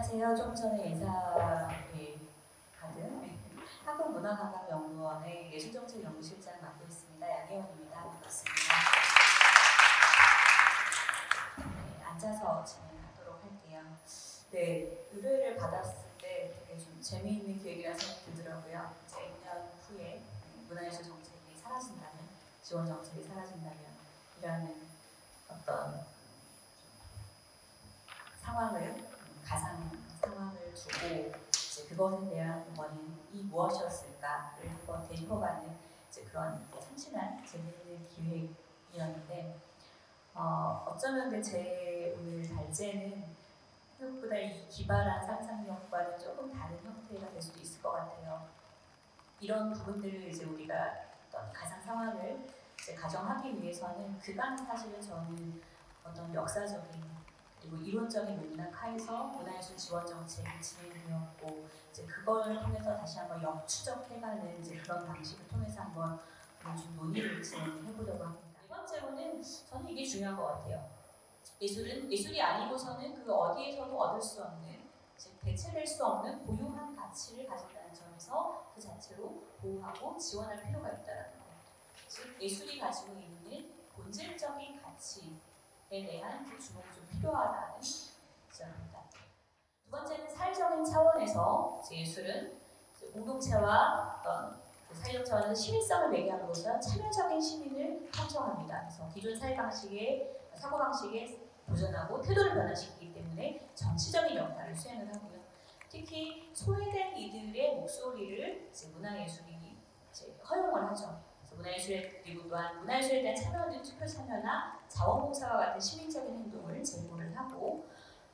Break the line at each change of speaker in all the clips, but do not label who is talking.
안녕하세요. 좀 전에 인사를 받은 한국문화관광연구원의 예술정책연구실장 맡고 있습니다. 양혜원입니다. 반갑습니다. 네, 앉아서 진행하도록 할게요. 네, 의뢰를 받았을 때 되게 좀 재미있는 기획이라는 생각이 들더라고요. 이제 2년 후에 문화예술 정책이 사라진다면, 지원 정책이 사라진다면 이라는 어떤 상황을 가상 상황을 두고 이제 그것에 대한 원인이 무엇이었을까를 한번 되짚어가는 이제 그런 참신한 재미있는 기획이었는데 어쩌면 제 오늘 발제는 생각보다 이 기발한 상상력과는 조금 다른 형태가 될 수도 있을 것 같아요. 이런 부분들을 이제 우리가 어떤 가상 상황을 이제 가정하기 위해서는 그간 사실은 저는 어떤 역사적인 그리고 이론적인 맥락 하에서 문화예술 지원 정책이 진행되었고 이제 그걸 통해서 다시 한번 역추적해가는 이제 그런 방식을 통해서 한번 좀 논의를 진행해보려고 합니다. 네 번째로는 저는 이게 중요한 것 같아요. 예술은 예술이 아니고서는 그 어디에서도 얻을 수 없는 즉 대체될 수 없는 고유한 가치를 가진다는 점에서 그 자체로 보호하고 지원할 필요가 있다는 것. 즉 예술이 가지고 있는 본질적인 가치에 대한 그 주목이 좀 필요하다는 지점입니다. 두 번째는 사회적인 차원에서 예술은 공동체와 어떤 사회적 차원에서 시민성을 매개함으로써 참여적인 시민을 형성합니다. 그래서 기존 사회 방식의 사고 방식에 도전하고 태도를 변화시키기 때문에 정치적인 역할을 수행을 하고요. 특히 소외된 이들의 목소리를 문화예술이 허용을 하죠. 문화예술에 그리고 또한 문화예술에 대한 참여는 투표 참여나 자원봉사와 같은 시민적인 행동을 제고를 하고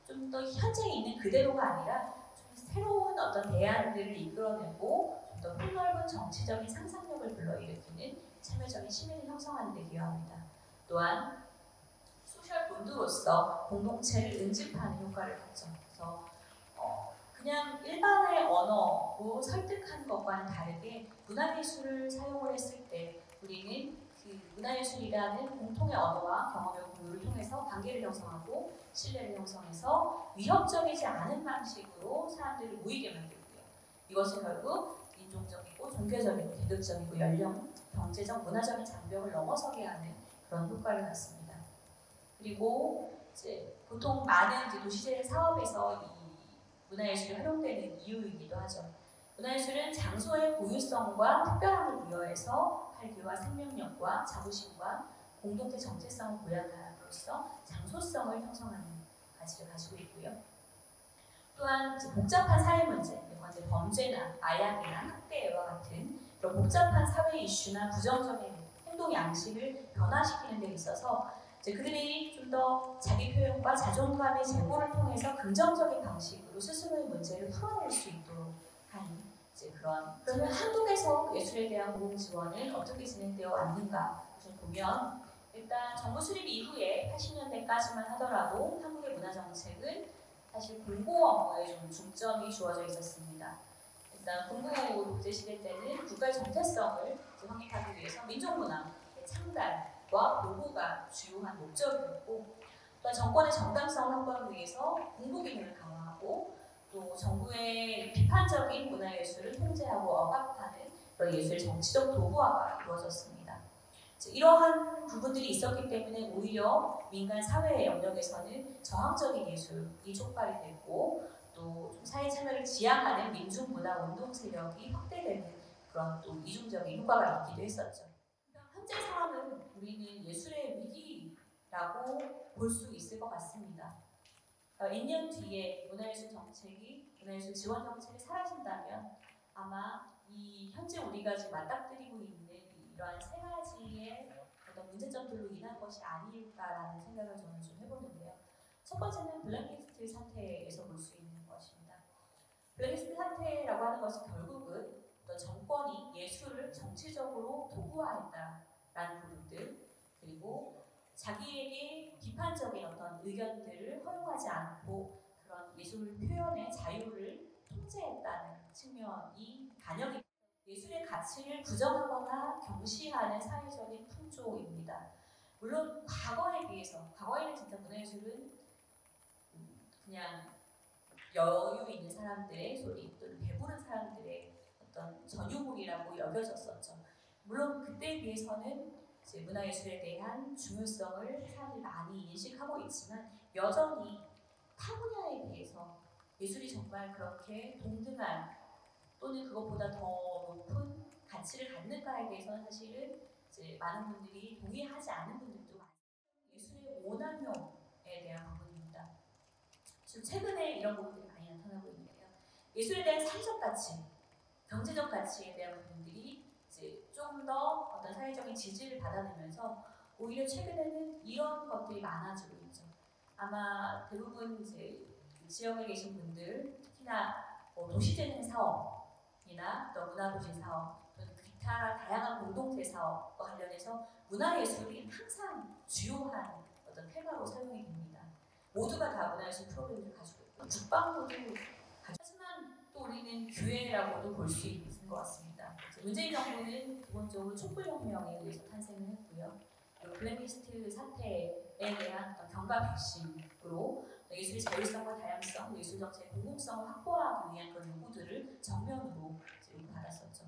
좀 더 현재 있는 그대로가 아니라 좀 새로운 어떤 대안들을 이끌어내고 좀 더 폭넓은 정치적인 상상력을 불러일으키는 참여적인 시민을 형성하는 데 기여합니다. 또한 소셜 본드로서 공동체를 응집하는 효과를 갖죠. 그래서 그냥 일반의 언어로 설득하는 것과는 다르게 문화예술을 사용을 했을 때 우리는 그 문화예술이라는 공통의 언어와 경험의 공유를 통해서 관계를 형성하고 신뢰를 형성해서 위협적이지 않은 방식으로 사람들을 모이게 만들고요. 이것이 결국 인종적이고 종교적이고 계급적이고 연령, 경제적, 문화적인 장벽을 넘어서게 하는 그런 효과를 갖습니다. 그리고 이제 보통 많은 이제 도시재생 사업에서 이 문화예술이 활용되는 이유이기도 하죠. 문화예술은 장소의 고유성과 특별함을 부여해서 활기와 생명력과 자부심과 공동체 정체성을 보양함으로써 장소성을 형성하는 가치를 가지고 있고요. 또한 복잡한 사회 문제, 범죄나 마약이나 학대와 같은 그런 복잡한 사회 이슈나 부정적인 행동 양식을 변화시키는 데 있어서 그들이 좀 더 자기 표현과 자존감의 제고를 통해서 긍정적인 방식으로 스스로의 문제를 풀어낼 수 있도록 하는 그러면 한국에서 예술에 대한 공공 지원은 어떻게 진행되어 왔는가 보면 일단 정부 수립 이후에 80년대까지만 하더라도 한국의 문화 정책은 사실 공고 업무에 좀 중점이 주어져 있었습니다. 일단 군부 독재 시대 때는 국가의 정체성을 확립하기 위해서 민족문화의 창달과 보호가 주요한 목적이었고, 또 정권의 정당성을 확보하기 위해서 공부 기능을 강화하고, 또 정부의 비판적인 문화예술을 통제하고 억압하는 그런 예술의 정치적 도구화가 이루어졌습니다. 이러한 부분들이 있었기 때문에 오히려 민간 사회 영역에서는 저항적인 예술이 촉발이 됐고 또 사회 참여를 지향하는 민중문화 운동 세력이 확대되는 그런 또 이중적인 효과가 있기도 했었죠. 현재 상황은 우리는 예술의 위기라고 볼 수 있을 것 같습니다. 2년 뒤에 문화예술 지원 정책이 사라진다면 아마 이 현재 우리가 지금 맞닥뜨리고 있는 이러한 세 가지의 어떤 문제점들로 인한 것이 아닐까라는 생각을 저는 좀 해보는데요. 첫 번째는 블랙리스트 사태에서 볼 수 있는 것입니다. 블랙리스트 사태라고 하는 것은 결국은 어떤 정권이 예술을 정치적으로 도구화했다라는 부분들, 그리고 자기에게 비판적인 어떤 의견들을 허용하지 않고 그런 예술 표현의 자유를 통제했다는 측면이 반영이 예술의 가치를 부정하거나 경시하는 사회적인 풍조입니다. 물론 과거에 비해서, 과거에는 진짜 문화예술은 그냥 여유 있는 사람들의 소리 또는 배부른 사람들의 어떤 전유물이라고 여겨졌었죠. 물론 그때에 비해서는 이제 문화예술에 대한 중요성을 사람들이 많이 인식하고 있지만 여전히 타 분야에 비해서 예술이 정말 그렇게 동등한 또는 그것보다 더 높은 가치를 갖는가에 대해서는 사실은 이제 많은 분들이 동의하지 않는 분들도 많습니다. 예술의 오남용에 대한 부분입니다. 지금 최근에 이런 부분들이 많이 나타나고 있는데요. 예술에 대한 사회적 가치, 경제적 가치에 대한 부분들이 이제 좀 더 어떤 사회적인 지지를 받아내면서 오히려 최근에는 이런 것들이 많아지고 있죠. 아마 대부분 이제 지역에 계신 분들, 특히나 도시재생 사업이나 또 문화도시 사업, 또는 기타 다양한 공동체 사업과 관련해서 문화예술이 항상 주요한 어떤 테마로 사용이 됩니다. 모두가 다 문화예술 프로그램을 가지고 있고 국방부도 하지만 또 우리는 기회라고도 볼 수 있는 것 같습니다. 문재인 정부는 기본적으로 촛불혁명에 의해서 탄생을 했고요. 그리고 블랙리스트 사태에 대한 어떤 경각심으로 예술의 자율성과 다양성, 예술 정책의 공공성을 확보하기 위한 그런 요구들을 정면으로 요구받았었죠.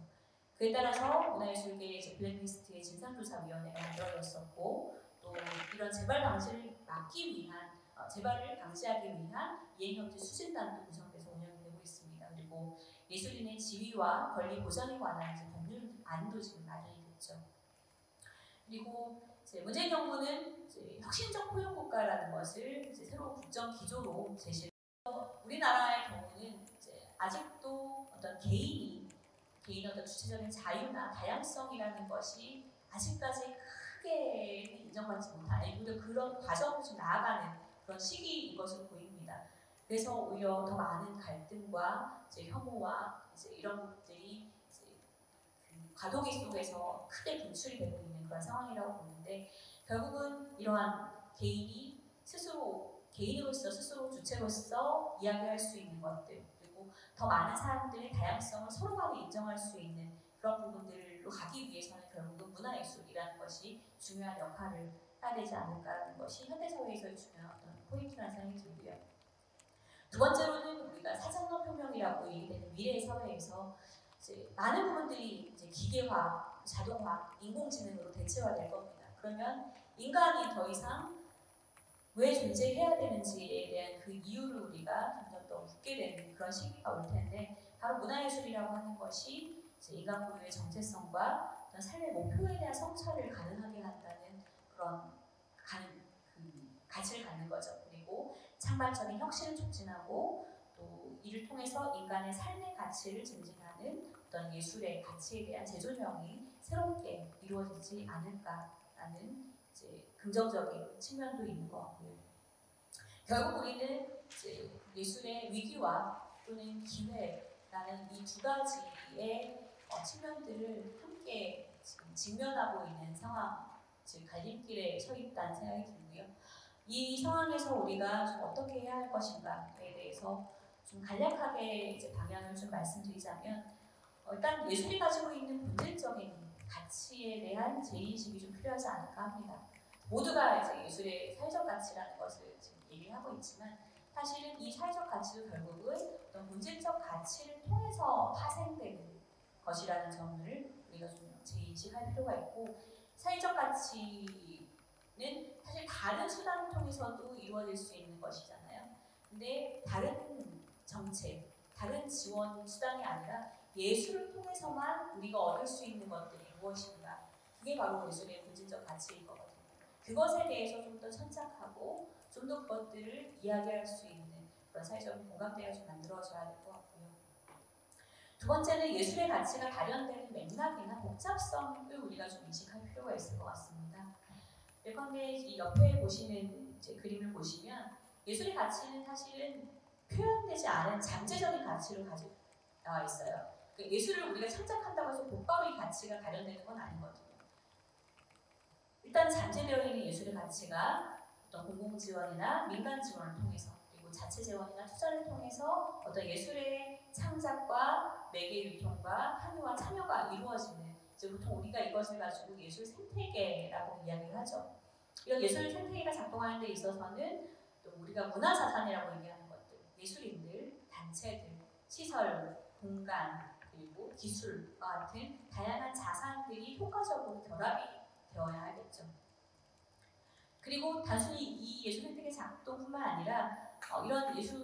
그에 따라서 문화예술계의 블랙리스트의 진상조사위원회가 만들어졌었고 또 이런 재발 방지를 막기 위한 재발을 방지하기 위한 이행협조 추진단도 구성돼서 운영이 되고 있습니다. 그리고 예술인의 지위와 권리 보장에 관한 법률안도 지금 마련이 됐죠. 그리고 문재인 정부는 혁신적 포용국가라는 것을 새로운 국정 기조로 제시를. 우리나라의 경우는 아직도 어떤 개인의 어떤 주체적인 자유나 다양성이라는 것이 아직까지 크게 인정받지 못한, 오히려 그런 과정으로 좀 나아가는 그런 시기인 것으로 보입니다. 그래서 오히려 더 많은 갈등과 혐오와 이런 것들이 과도기 속에서 크게 분출이 되고 있는 그런 상황이라고 보는데 결국은 이러한 개인이 스스로 개인으로서 스스로 주체로서 이야기할 수 있는 것들 그리고 더 많은 사람들의 다양성을 서로 간에 인정할 수 있는 그런 부분들로 가기 위해서는 결국은 문화예술이라는 것이 중요한 역할을 해야 되지 않을까라는 것이 현대사회에서의 중요한 어떤 포인트라는 생각이 들고요. 두 번째로는 우리가 4.0 혁명이라고 얘기되는 미래의 사회에서 많은 부분들이 기계화, 자동화, 인공지능으로 대체화될 겁니다. 그러면 인간이 더 이상 왜 존재해야 되는지에 대한 그 이유를 우리가 점점 더 묻게 되는 그런 시기가 올 텐데 바로 문화예술이라고 하는 것이 인간 고유의 정체성과 어떤 삶의 목표에 대한 성찰을 가능하게 한다는 그런 가치를 갖는 거죠. 그리고 창발적인 혁신을 촉진하고 또 이를 통해서 인간의 삶의 가치를 증진하는 어떤 예술의 가치에 대한 재조명이 새롭게 이루어지지 않을까라는 긍정적인 측면도 있는 것 같고요. 결국 우리는 예술의 위기와 또는 기회라는 이 두 가지의 측면들을 함께 지금 직면하고 있는 상황, 즉 갈림길에 서 있다는 생각이 들고요. 이 상황에서 우리가 좀 어떻게 해야 할 것인가에 대해서 좀 간략하게 방향을 좀 말씀드리자면 일단 예술이 가지고 있는 본질적인 가치에 대한 재인식이 좀 필요하지 않을까 합니다. 모두가 예술의 사회적 가치라는 것을 지금 얘기를 하고 있지만 사실은 이 사회적 가치도 결국은 어떤 본질적 가치를 통해서 파생되는 것이라는 점을 우리가 좀 재인식할 필요가 있고 사회적 가치는 사실 다른 수단을 통해서도 이루어질 수 있는 것이잖아요. 근데 다른 정책, 다른 지원 수단이 아니라 예술을 통해서만 우리가 얻을 수 있는 것들이 무엇인가 그게 바로 예술의 본질적 가치인 거거든요. 그것에 대해서 좀 더 천착하고 좀 더 그것들을 이야기할 수 있는 그런 사회적인 공감대가 좀 만들어져야 될 것 같고요. 두 번째는 예술의 가치가 발현되는 맥락이나 복잡성을 우리가 좀 인식할 필요가 있을 것 같습니다. 예컨대 이 옆에 보시는 그림을 보시면 예술의 가치는 사실은 표현되지 않은 잠재적인 가치로 가지고 나와 있어요. 예술을 우리가 창작한다고 해서 곧바로 이 가치가 발현되는 건 아니거든요. 일단 잠재되어 있는 예술의 가치가 어떤 공공지원이나 민간 지원을 통해서 그리고 자체 재원이나 투자를 통해서 어떤 예술의 창작과 매개 유통과 함유와 참여가 이루어지는 보통 우리가 이것을 가지고 예술 생태계라고 이야기를 하죠. 이런 예술 생태계가 작동하는 데 있어서는 또 우리가 문화자산이라고 얘기하는 것들 예술인들, 단체들, 시설, 공간, 그리고 기술과 같은 다양한 자산들이 효과적으로 결합이 되어야 하겠죠. 그리고 단순히 이 예술 혜택의 작동뿐만 아니라 이런 예술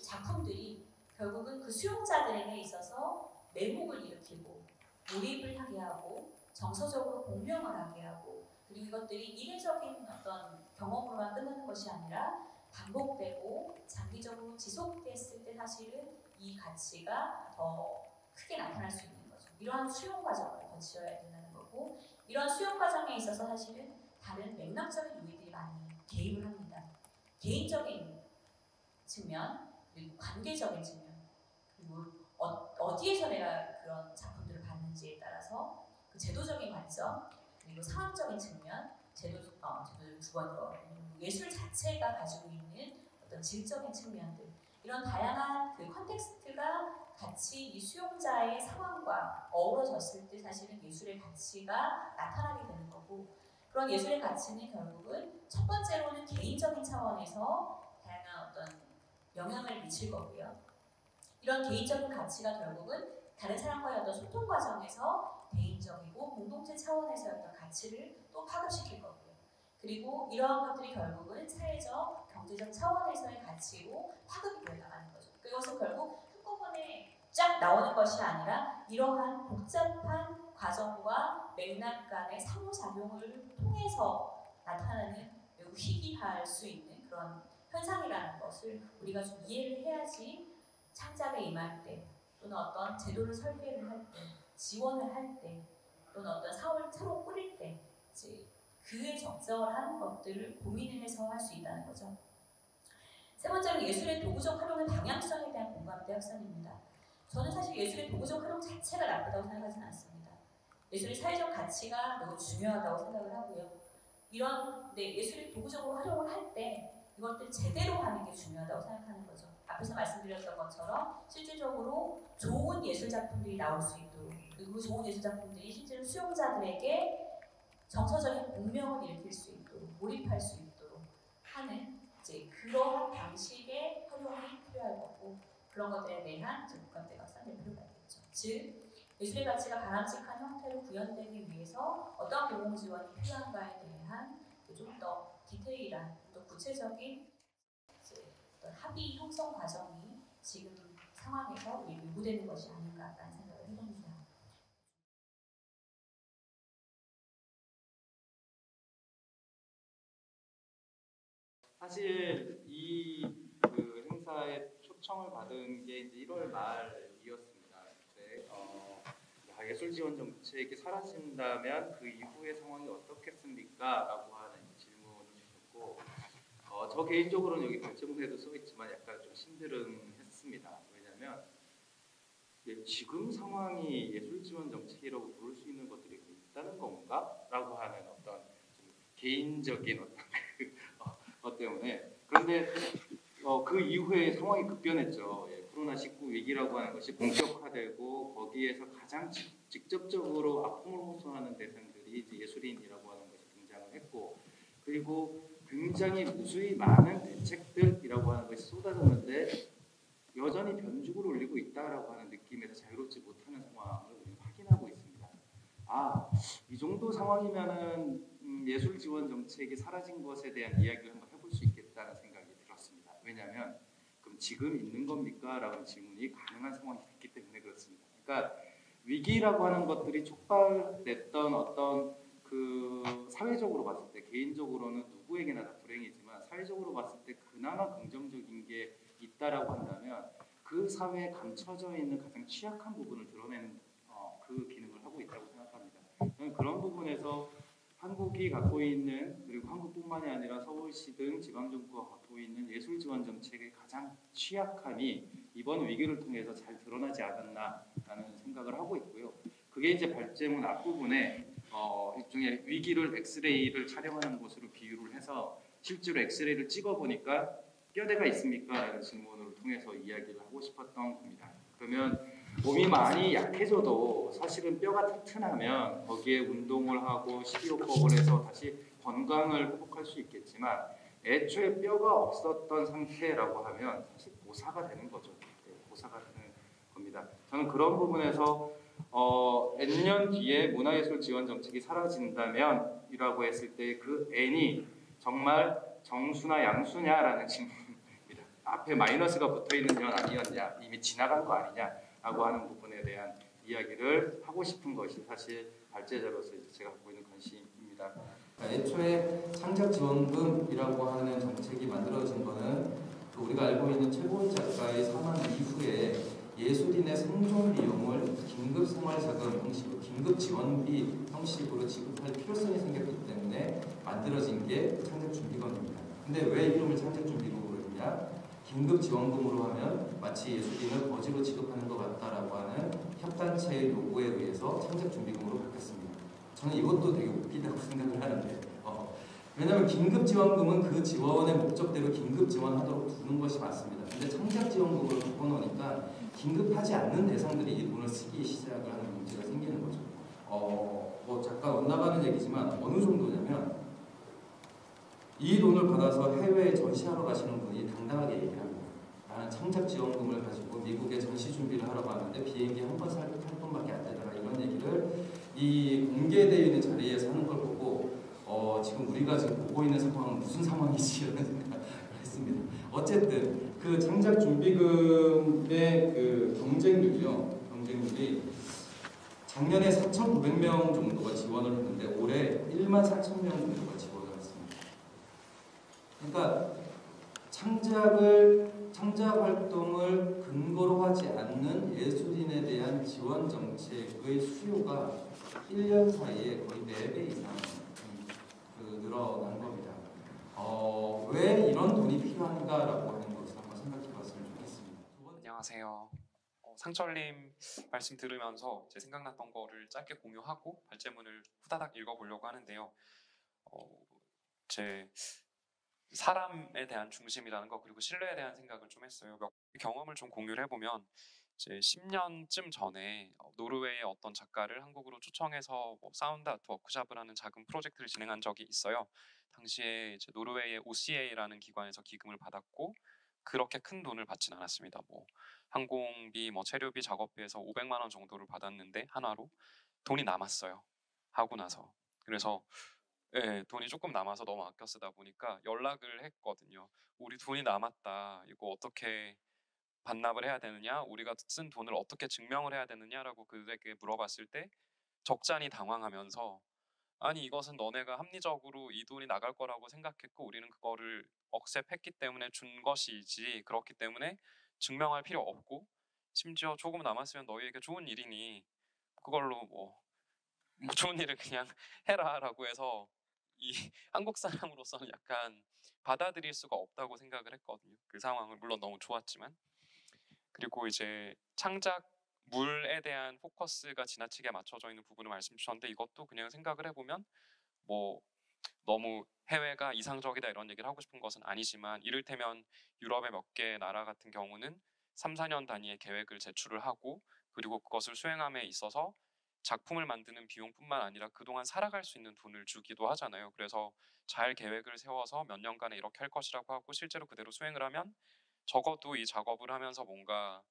작품들이 결국은 그 수용자들에게 있어서 매목을 일으키고 몰입을 하게 하고 정서적으로 공명을 하게 하고, 그리고 이것들이 이례적인 어떤 경험으로만 끝나는 것이 아니라 반복되고 장기적으로 지속됐을 때 사실은 이 가치가 더 크게 나타날 수 있는 거죠. 이러한 수용 과정을 거쳐야 된다는 거고, 이런 수용 과정에 있어서 사실은 다른 맥락적인 요인들이 많이 개입을 합니다. 개인적인 측면, 그리고 관계적인 측면, 그리고 어디에서 내가 그런 작품들을 봤는지에 따라서 그 제도적인 관점, 그리고 상황적인 측면, 제도적인 두 번째, 예술 자체가 가지고 있는 어떤 질적인 측면들, 이런 다양한 그 컨텍스트가 같이 이 수용자의 상황과 어우러졌을 때 사실은 예술의 가치가 나타나게 되는 거고, 그런 예술의 가치는 결국은 첫 번째로는 개인적인 차원에서 다양한 어떤 영향을 미칠 거고요. 이런 개인적인 가치가 결국은 다른 사람과의 어떤 소통 과정에서 개인적이고 공동체 차원에서의 어떤 가치를 또 파급시킬 거고요. 그리고 이러한 것들이 결국은 사회적, 경제적 차원에서의 가치로 파급이 되어 나가는 거죠. 그것은 결국 한꺼번에 쫙 나오는 것이 아니라 이러한 복잡한 과정과 맥락 간의 상호작용을 통해서 나타나는 매우 희귀할 수 있는 그런 현상이라는 것을 우리가 좀 이해를 해야지 창작에 임할 때, 또는 어떤 제도를 설계를 할 때, 지원을 할 때, 또는 어떤 사업을 새로 꾸릴 때 이제 그에 적절한 것들을 고민을 해서 할 수 있다는 거죠. 세 번째로 예술의 도구적 활용의 방향성에 대한 공감대 확산입니다. 저는 사실 예술의 도구적 활용 자체가 나쁘다고 생각하지는 않습니다. 예술의 사회적 가치가 매우 중요하다고 생각을 하고요. 이런 예술의 도구적으로 활용을 할 때 이것들 제대로 하는 게 중요하다고 생각하는 거죠. 앞에서 말씀드렸던 것처럼 실질적으로 좋은 예술 작품들이 나올 수 있도록, 그리고 그 좋은 예술 작품들이 실제로 수용자들에게 정서적인 공명을 일으킬 수 있도록, 몰입할 수 있도록 하는 이제 그러한 방식의 활용이 필요할 거고, 그런 것들에 대한 공감대가 확산될 필요가 있겠죠. 즉, 예술의 가치가 바람직한 형태로 구현되기 위해서 어떤 공공 지원이 필요한가에 대한 좀 더 디테일한, 또 구체적인 어떤 합의 형성 과정이 지금 상황에서 요구되는 것이 아닌가라는 생각을 해봅니다.
사실 이 행사에 초청을 받은 게 이제 1월 말이었습니다. 그때 예술 지원 정책이 사라진다면 그 이후의 상황이 어떻겠습니까? 라고 하는 질문을 주셨고, 저 개인적으로는 여기 결정문에도 써 있지만 약간 좀 심드름했습니다. 왜냐하면 지금 상황이 예술 지원 정책이라고 부를 수 있는 것들이 있다는 건가? 라고 하는 어떤 좀 개인적인 어떤 때문에. 그런데 그 이후에 상황이 급변했죠. 코로나19 위기라고 하는 것이 본격화되고 거기에서 가장 직접적으로 아픔을 호소하는 대상들이 이제 예술인이라고 하는 것이 등장을 했고, 그리고 굉장히 무수히 많은 대책들이라고 하는 것이 쏟아졌는데 여전히 변죽을 올리고 있다라고 하는 느낌에서 자유롭지 못하는 상황을 우리는 확인하고 있습니다. 이 정도 상황이면은 예술 지원 정책이 사라진 것에 대한 이야기를 한번 해볼 수 있겠다는 생각이 들었습니다. 왜냐하면 그럼 지금 있는 겁니까? 라는 질문이 가능한 상황이 됐기 때문에 그렇습니다. 그러니까 위기라고 하는 것들이 촉발됐던 어떤 그 사회적으로 봤을 때, 개인적으로는 누구에게나 다 불행이지만 사회적으로 봤을 때 그나마 긍정적인 게 있다라고 한다면 그 사회에 감춰져 있는 가장 취약한 부분을 드러내는 그 기능을 하고 있다고 생각합니다. 저는 그런 부분에서 한국이 갖고 있는, 그리고 한국뿐만이 아니라 서울시 등 지방정부가 갖고 있는 예술 지원 정책의 가장 취약함이 이번 위기를 통해서 잘 드러나지 않았나라는 생각을 하고 있고요. 그게 이제 발제문 앞부분에 일종의 위기를 엑스레이를 촬영하는 것으로 비유를 해서 실제로 엑스레이를 찍어보니까 뼈대가 있습니까? 라는 질문을 통해서 이야기를 하고 싶었던 겁니다. 그러면 몸이 많이 약해져도 사실은 뼈가 튼튼하면 거기에 운동을 하고 식이요법을 해서 다시 건강을 회복할 수 있겠지만 애초에 뼈가 없었던 상태라고 하면 사실 고사가 되는 거죠. 네, 고사가 되는 겁니다. 저는 그런 부분에서 N년 뒤에 문화예술 지원 정책이 사라진다면 이라고 했을 때 그 N이 정말 정수나 양수냐라는 질문입니다. 앞에 마이너스가 붙어있는 년 아니었냐, 이미 지나간 거 아니냐라고 하는 부분에 대한 이야기를 하고 싶은 것이 사실 발제자로서 제가 갖고 있는 관심입니다.
애초에 창작지원금이라고 하는 정책이 만들어진 거는 우리가 알고 있는 최고훈 작가의 사망 이후에 예술인의 생존 비용을 긴급 생활자금 형식으로, 긴급 지원비 형식으로 지급할 필요성이 생겼기 때문에 만들어진 게 창작준비금입니다. 근데 왜 이름을 창작준비금으로 했냐? 긴급 지원금으로 하면 마치 예술인을 거지로 취급하는 것 같다라고 하는 협단체의 요구에 의해서 창작준비금으로 바뀌었습니다. 저는 이것도 되게 웃기다고 생각을 하는데 왜냐하면 긴급지원금은 그 지원의 목적대로 긴급지원하도록 두는 것이 맞습니다. 근데 창작지원금으로 바꿔놓으니까 긴급하지 않는 대상들이 이 돈을 쓰기 시작을 하는 문제가 생기는 거죠. 뭐 잠깐 엇나가는 얘기지만 어느 정도냐면 이 돈을 받아서 해외에 전시하러 가시는 분이 당당하게 얘기를 합니다. 나는 창작지원금을 가지고 미국에 전시 준비를 하러 가는데 비행기 한 번 살 돈밖에 안 되더라, 이런 얘기를 이 공개되어 있는 자리에서 하는 걸 보고 지금 우리가 지금 보고 있는 상황은 무슨 상황이지 이런 생각을 했습니다. 어쨌든 그 창작준비금의 그 경쟁률이 작년에 4,900명 정도가 지원을 했는데 올해 14,000명 정도가 지원을 했습니다. 그러니까 창작 활동을 근거로 하지 않는 예술인에 대한 지원 정책의 수요가 1년 사이에 거의 4배 이상 늘어난 겁니다. 왜 이런 돈이 필요한가라고 하는 것을 한번 생각해봤으면 좋겠습니다.
안녕하세요. 상철님 말씀 들으면서 제 생각났던 거를 짧게 공유하고 발제문을 후다닥 읽어보려고 하는데요. 제 사람에 대한 중심이라는 거, 그리고 신뢰에 대한 생각을 좀 했어요. 몇 경험을 좀 공유를 해보면 이제 10년쯤 전에 노르웨이의 어떤 작가를 한국으로 초청해서 사운드 아트 워크숍을 하는 작은 프로젝트를 진행한 적이 있어요. 당시에 이제 노르웨이의 OCA라는 기관에서 기금을 받았고 그렇게 큰 돈을 받진 않았습니다. 항공비, 체류비, 작업비에서 500만 원 정도를 받았는데 한화로 돈이 남았어요. 하고 나서. 그래서 돈이 조금 남아서 너무 아껴 쓰다 보니까 연락을 했거든요. 우리 돈이 남았다. 이거 어떻게 반납을 해야 되느냐, 우리가 쓴 돈을 어떻게 증명을 해야 되느냐라고 그에게 물어봤을 때 적잖이 당황하면서 아니 이것은 너네가 합리적으로 이 돈이 나갈 거라고 생각했고 우리는 그거를 억셉했기 때문에 준 것이지, 그렇기 때문에 증명할 필요 없고 심지어 조금 남았으면 너희에게 좋은 일이니 그걸로 좋은 일을 그냥 해라라고 해서 이 한국 사람으로서는 약간 받아들일 수가 없다고 생각을 했거든요. 그 상황을 물론 너무 좋았지만. 그리고 이제 창작물에 대한 포커스가 지나치게 맞춰져 있는 부분을 말씀 주셨는데 이것도 그냥 생각을 해보면 너무 해외가 이상적이다 이런 얘기를 하고 싶은 것은 아니지만, 이를테면 유럽의 몇 개 나라 같은 경우는 3, 4년 단위의 계획을 제출을 하고 그리고 그것을 수행함에 있어서 작품을 만드는 비용뿐만 아니라 그동안 살아갈 수 있는 돈을 주기도 하잖아요. 그래서 잘 계획을 세워서 몇 년간에 이렇게 할 것이라고 하고 실제로 그대로 수행을 하면 적어도 이 작업을 하면서 뭔가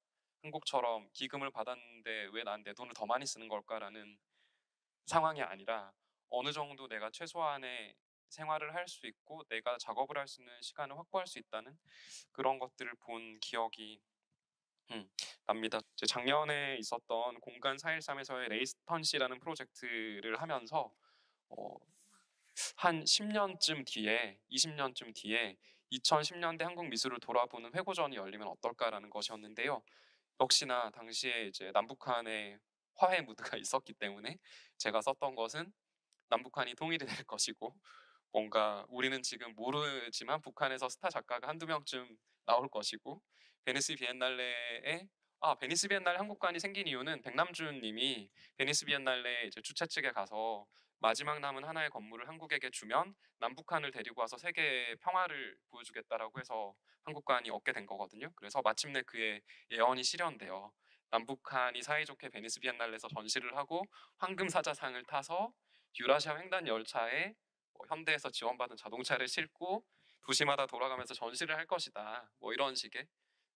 한국처럼 기금을 받았는데 왜 난 내 돈을 더 많이 쓰는 걸까라는 상황이 아니라 어느 정도 내가 최소한의 생활을 할 수 있고 내가 작업을 할 수 있는 시간을 확보할 수 있다는 그런 것들을 본 기억이 납니다. 작년에 있었던 공간 4.13에서의 레이스턴 씨라는 프로젝트를 하면서 한 10년쯤 뒤에, 20년쯤 뒤에 2010년대 한국 미술을 돌아보는 회고전이 열리면 어떨까라는 것이었는데요. 역시나 당시에 이제 남북한의 화해 무드가 있었기 때문에 제가 썼던 것은 남북한이 통일이 될 것이고 뭔가 우리는 지금 모르지만 북한에서 스타 작가가 한두 명쯤 나올 것이고 베니스 비엔날레에 베니스 비엔날레 한국관이 생긴 이유는 백남준 님이 베니스 비엔날레 이제 주최 측에 가서 마지막 남은 하나의 건물을 한국에게 주면 남북한을 데리고 와서 세계의 평화를 보여주겠다라고 해서 한국관이 얻게 된 거거든요. 그래서 마침내 그의 예언이 실현돼요. 남북한이 사이좋게 베니스 비엔날레에서 전시를 하고 황금사자상을 타서 유라시아 횡단 열차에 현대에서 지원받은 자동차를 싣고 도시마다 돌아가면서 전시를 할 것이다. 뭐 이런 식의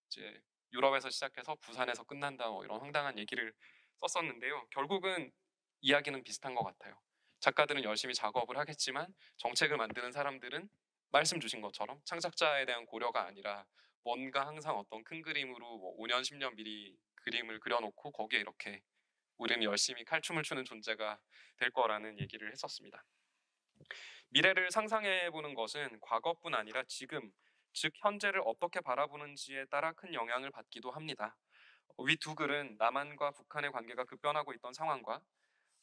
이제 유럽에서 시작해서 부산에서 끝난다. 뭐 이런 황당한 얘기를 썼었는데요. 결국은 이야기는 비슷한 것 같아요. 작가들은 열심히 작업을 하겠지만 정책을 만드는 사람들은 말씀 주신 것처럼 창작자에 대한 고려가 아니라 뭔가 항상 어떤 큰 그림으로 뭐 5년, 10년 미리 그림을 그려놓고 거기에 이렇게 우리는 열심히 칼춤을 추는 존재가 될 거라는 얘기를 했었습니다. 미래를 상상해 보는 것은 과거뿐 아니라 지금, 즉 현재를 어떻게 바라보는지에 따라 큰 영향을 받기도 합니다. 위 두 글은 남한과 북한의 관계가 급변하고 있던 상황과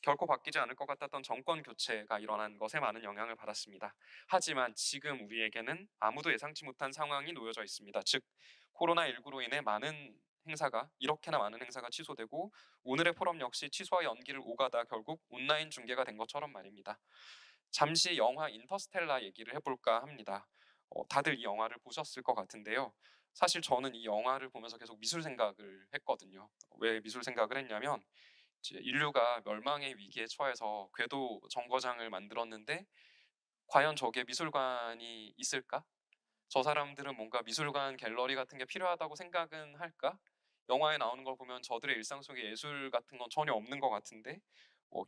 결코 바뀌지 않을 것 같았던 정권 교체가 일어난 것에 많은 영향을 받았습니다. 하지만 지금 우리에게는 아무도 예상치 못한 상황이 놓여져 있습니다. 즉 코로나19로 인해 이렇게나 많은 행사가 취소되고 오늘의 포럼 역시 취소와 연기를 오가다 결국 온라인 중계가 된 것처럼 말입니다. 잠시 영화 인터스텔라 얘기를 해볼까 합니다. 다들 이 영화를 보셨을 것 같은데요. 사실 저는 이 영화를 보면서 계속 미술 생각을 했거든요. 왜 미술 생각을 했냐면 이제 인류가 멸망의 위기에 처해서 궤도 정거장을 만들었는데 과연 저게 미술관이 있을까? 저 사람들은 뭔가 미술관, 갤러리 같은 게 필요하다고 생각은 할까? 영화에 나오는 걸 보면 저들의 일상 속에 예술 같은 건 전혀 없는 것 같은데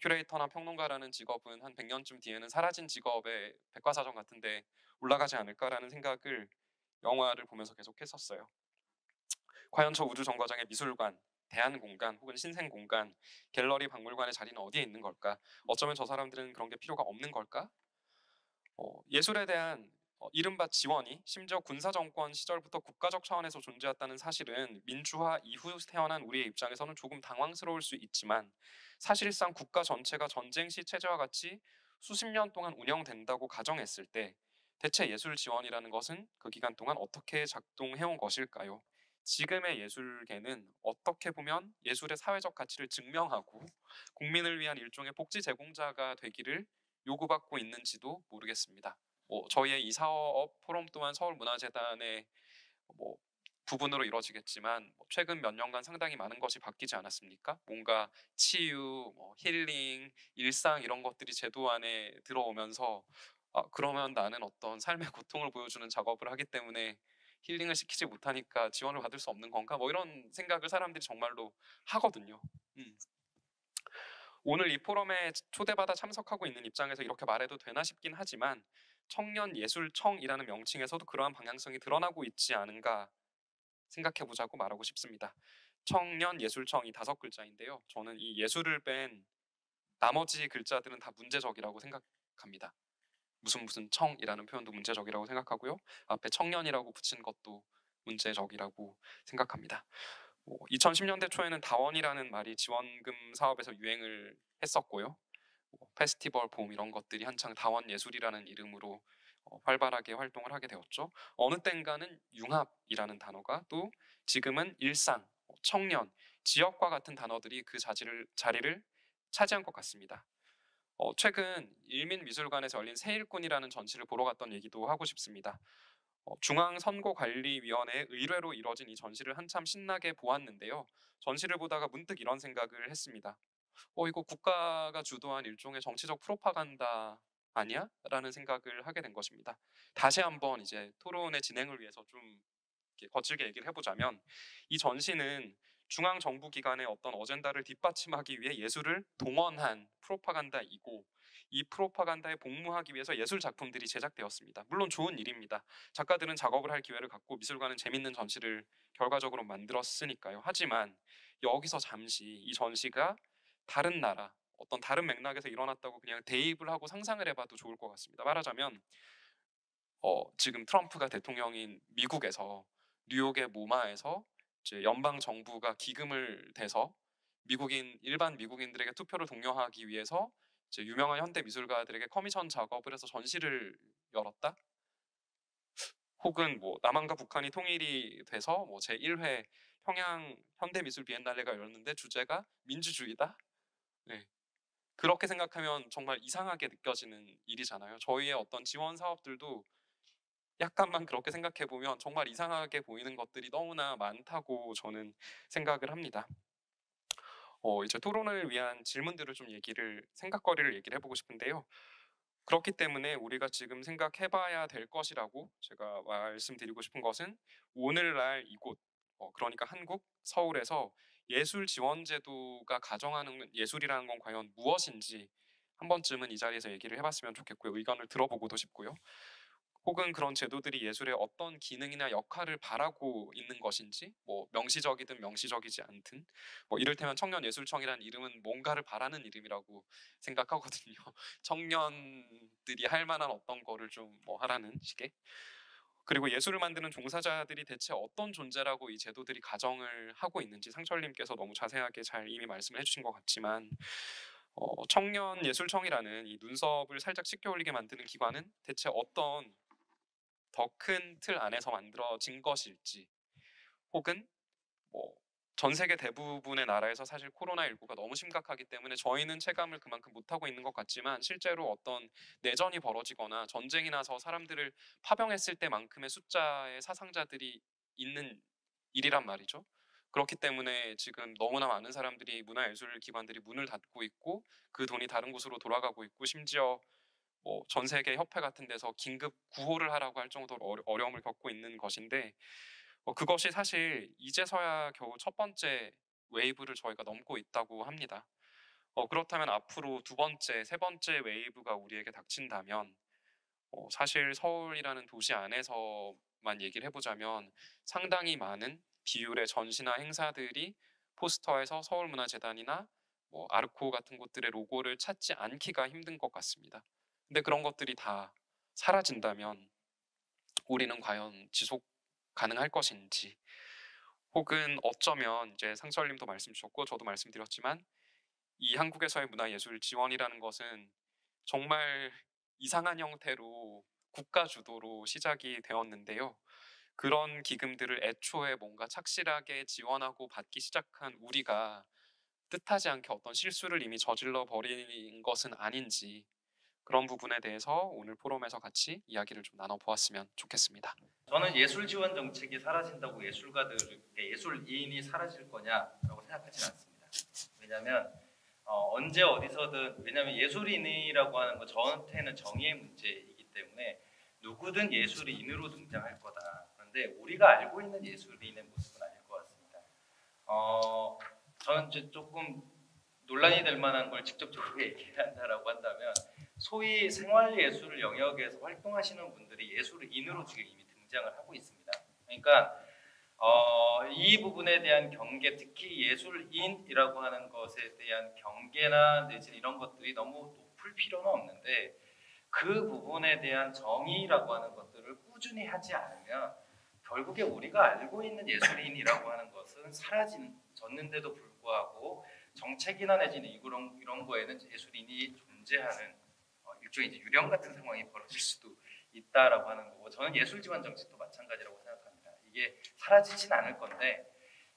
큐레이터나 평론가라는 직업은 한 100년쯤 뒤에는 사라진 직업의 백과사전 같은데 올라가지 않을까라는 생각을 영화를 보면서 계속 했었어요. 과연 저 우주정거장의 미술관, 대안공간 혹은 신생공간, 갤러리 박물관의 자리는 어디에 있는 걸까? 어쩌면 저 사람들은 그런 게 필요가 없는 걸까? 예술에 대한 이른바 지원이 심지어 군사정권 시절부터 국가적 차원에서 존재했다는 사실은 민주화 이후 태어난 우리의 입장에서는 조금 당황스러울 수 있지만 사실상 국가 전체가 전쟁 시 체제와 같이 수십 년 동안 운영된다고 가정했을 때 대체 예술 지원이라는 것은 그 기간 동안 어떻게 작동해온 것일까요? 지금의 예술계는 어떻게 보면 예술의 사회적 가치를 증명하고 국민을 위한 일종의 복지 제공자가 되기를 요구받고 있는지도 모르겠습니다. 저희의 이 사업 포럼 또한 서울문화재단의 부분으로 이루어지겠지만 최근 몇 년간 상당히 많은 것이 바뀌지 않았습니까? 뭔가 치유, 힐링, 일상 이런 것들이 제도 안에 들어오면서 그러면 나는 어떤 삶의 고통을 보여주는 작업을 하기 때문에 힐링을 시키지 못하니까 지원을 받을 수 없는 건가? 이런 생각을 사람들이 정말로 하거든요. 오늘 이 포럼에 초대받아 참석하고 있는 입장에서 이렇게 말해도 되나 싶긴 하지만 청년예술청이라는 명칭에서도 그러한 방향성이 드러나고 있지 않은가 생각해보자고 말하고 싶습니다. 청년예술청이 5글자인데요. 저는 이 예술을 뺀 나머지 글자들은 다 문제적이라고 생각합니다. 무슨 청이라는 표현도 문제적이라고 생각하고요. 앞에 청년이라고 붙인 것도 문제적이라고 생각합니다. 2010년대 초에는 다원이라는 말이 지원금 사업에서 유행을 했었고요. 페스티벌 봄 이런 것들이 한창 다원 예술이라는 이름으로 활발하게 활동을 하게 되었죠. 어느 땐가는 융합이라는 단어가 또 지금은 일상, 청년, 지역과 같은 단어들이 그 자리를 차지한 것 같습니다. 최근 일민미술관에서 열린 새일꾼이라는 전시를 보러 갔던 얘기도 하고 싶습니다. 중앙선거관리위원회의 의뢰로 이뤄진 이 전시를 한참 신나게 보았는데요. 전시를 보다가 문득 이런 생각을 했습니다. 이거 국가가 주도한 일종의 정치적 프로파간다 아니야? 라는 생각을 하게 된 것입니다. 다시 한번 이제 토론의 진행을 위해서 좀 이렇게 거칠게 얘기를 해보자면 이 전시는 중앙정부기관의 어떤 어젠다를 뒷받침하기 위해 예술을 동원한 프로파간다이고 이 프로파간다에 복무하기 위해서 예술 작품들이 제작되었습니다. 물론 좋은 일입니다. 작가들은 작업을 할 기회를 갖고 미술관은 재밌는 전시를 결과적으로 만들었으니까요. 하지만 여기서 잠시 이 전시가 다른 나라, 어떤 다른 맥락에서 일어났다고 그냥 대입을 하고 상상을 해봐도 좋을 것 같습니다. 말하자면 지금 트럼프가 대통령인 미국에서 뉴욕의 모마에서 이제 연방 정부가 기금을 대서 일반 미국인들에게 투표를 독려하기 위해서 이제 유명한 현대 미술가들에게 커미션 작업을 해서 전시를 열었다. 혹은 남한과 북한이 통일이 돼서 제1회 평양 현대미술 비엔날레가 열렸는데 주제가 민주주의다. 네. 그렇게 생각하면 정말 이상하게 느껴지는 일이잖아요. 저희의 어떤 지원 사업들도 약간만 그렇게 생각해 보면 정말 이상하게 보이는 것들이 너무나 많다고 저는 생각을 합니다. 이제 토론을 위한 질문들을 좀 생각거리를 얘기를 해보고 싶은데요. 그렇기 때문에 우리가 지금 생각해봐야 될 것이라고 제가 말씀드리고 싶은 것은 오늘날 이곳, 그러니까 한국 서울에서 예술 지원 제도가 가정하는 예술이라는 건 과연 무엇인지 한 번쯤은 이 자리에서 얘기를 해봤으면 좋겠고요. 의견을 들어보고도 싶고요. 혹은 그런 제도들이 예술에 어떤 기능이나 역할을 바라고 있는 것인지, 뭐 명시적이든 명시적이지 않든, 뭐 이를테면 청년예술청이라는 이름은 뭔가를 바라는 이름이라고 생각하거든요. 청년들이 할 만한 어떤 거를 좀 뭐 하라는 식의. 그리고 예술을 만드는 종사자들이 대체 어떤 존재라고 이 제도들이 가정을 하고 있는지 상철님께서 너무 자세하게 잘 이미 말씀을 해주신 것 같지만, 청년예술청이라는 이 눈썹을 살짝 씻겨 올리게 만드는 기관은 대체 어떤 더 큰 틀 안에서 만들어진 것일지, 혹은 뭐 전 세계 대부분의 나라에서 사실 코로나19가 너무 심각하기 때문에 저희는 체감을 그만큼 못하고 있는 것 같지만 실제로 어떤 내전이 벌어지거나 전쟁이 나서 사람들을 파병했을 때만큼의 숫자의 사상자들이 있는 일이란 말이죠. 그렇기 때문에 지금 너무나 많은 사람들이 문화예술 기관들이 문을 닫고 있고 그 돈이 다른 곳으로 돌아가고 있고, 심지어 뭐 전 세계 협회 같은 데서 긴급 구호를 하라고 할 정도로 어려움을 겪고 있는 것인데, 그것이 사실 이제서야 겨우 첫 번째 웨이브를 저희가 넘고 있다고 합니다. 그렇다면 앞으로 두 번째, 세 번째 웨이브가 우리에게 닥친다면, 사실 서울이라는 도시 안에서만 얘기를 해보자면 상당히 많은 비율의 전시나 행사들이 포스터에서 서울문화재단이나 뭐 아르코 같은 곳들의 로고를 찾지 않기가 힘든 것 같습니다. 근데 그런 것들이 다 사라진다면 우리는 과연 지속 가능할 것인지, 혹은 어쩌면 이제 상철님도 말씀 주셨고 저도 말씀드렸지만 이 한국에서의 문화예술 지원이라는 것은 정말 이상한 형태로 국가 주도로 시작이 되었는데요. 그런 기금들을 애초에 뭔가 착실하게 지원하고 받기 시작한 우리가 뜻하지 않게 어떤 실수를 이미 저질러 버린 것은 아닌지, 그런 부분에 대해서 오늘 포럼에서 같이 이야기를 좀 나눠보았으면 좋겠습니다.
저는 예술 지원 정책이 사라진다고 예술인이 사라질 거냐라고 생각하지는 않습니다. 왜냐하면 언제 어디서든, 왜냐하면 예술인이라고 하는 거 저한테는 정의의 문제이기 때문에 누구든 예술인으로 등장할 거다. 그런데 우리가 알고 있는 예술인의 모습은 아닐 것 같습니다. 저는 이제 조금 논란이 될 만한 걸 직접적으로 얘기한다라고 한다면, 소위 생활예술 영역에서 활동하시는 분들이 예술인으로 지금 이미 등장을 하고 있습니다. 그러니까 이 부분에 대한 경계, 특히 예술인이라고 하는 것에 대한 경계나 내지는 이런 것들이 너무 높을 필요는 없는데, 그 부분에 대한 정의라고 하는 것들을 꾸준히 하지 않으면 결국에 우리가 알고 있는 예술인이라고 하는 것은 사라졌는데도 불구하고 정책이나 내지는 이런 거에는 예술인이 존재하는 일종의 이제 유령 같은 상황이 벌어질 수도 있다라고 하는 거고, 저는 예술 지원 정책도 마찬가지라고 생각합니다. 이게 사라지진 않을 건데,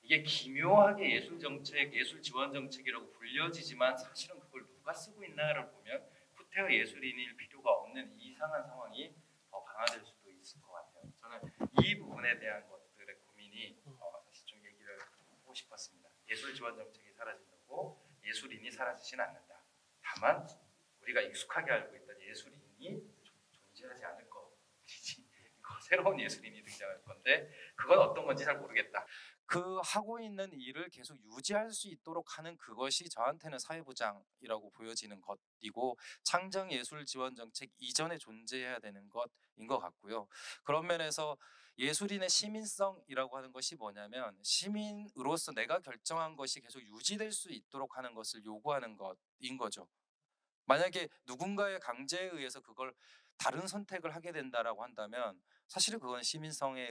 이게 기묘하게 예술 정책, 예술 지원 정책이라고 불려지지만 사실은 그걸 누가 쓰고 있나를 보면 구태여 예술인일 필요가 없는 이상한 상황이 더 강화될 수도 있을 것 같아요. 저는 이 부분에 대한 것들의 고민이 사실 좀 얘기를 하고 싶었습니다. 예술 지원 정책이 사라진다고 예술인이 사라지진 않는다. 다만 우리가 익숙하게 알고 있던 예술인이 존재하지 않을 것이지, 새로운 예술인이 등장할 건데 그건 어떤 건지 잘 모르겠다.
그 하고 있는 일을 계속 유지할 수 있도록 하는 그것이 저한테는 사회보장이라고 보여지는 것이고, 창정예술지원정책 이전에 존재해야 되는 것인 것 같고요. 그런 면에서 예술인의 시민성이라고 하는 것이 뭐냐면, 시민으로서 내가 결정한 것이 계속 유지될 수 있도록 하는 것을 요구하는 것인 거죠. 만약에 누군가의 강제에 의해서 그걸 다른 선택을 하게 된다라고 한다면 사실은 그건 시민성에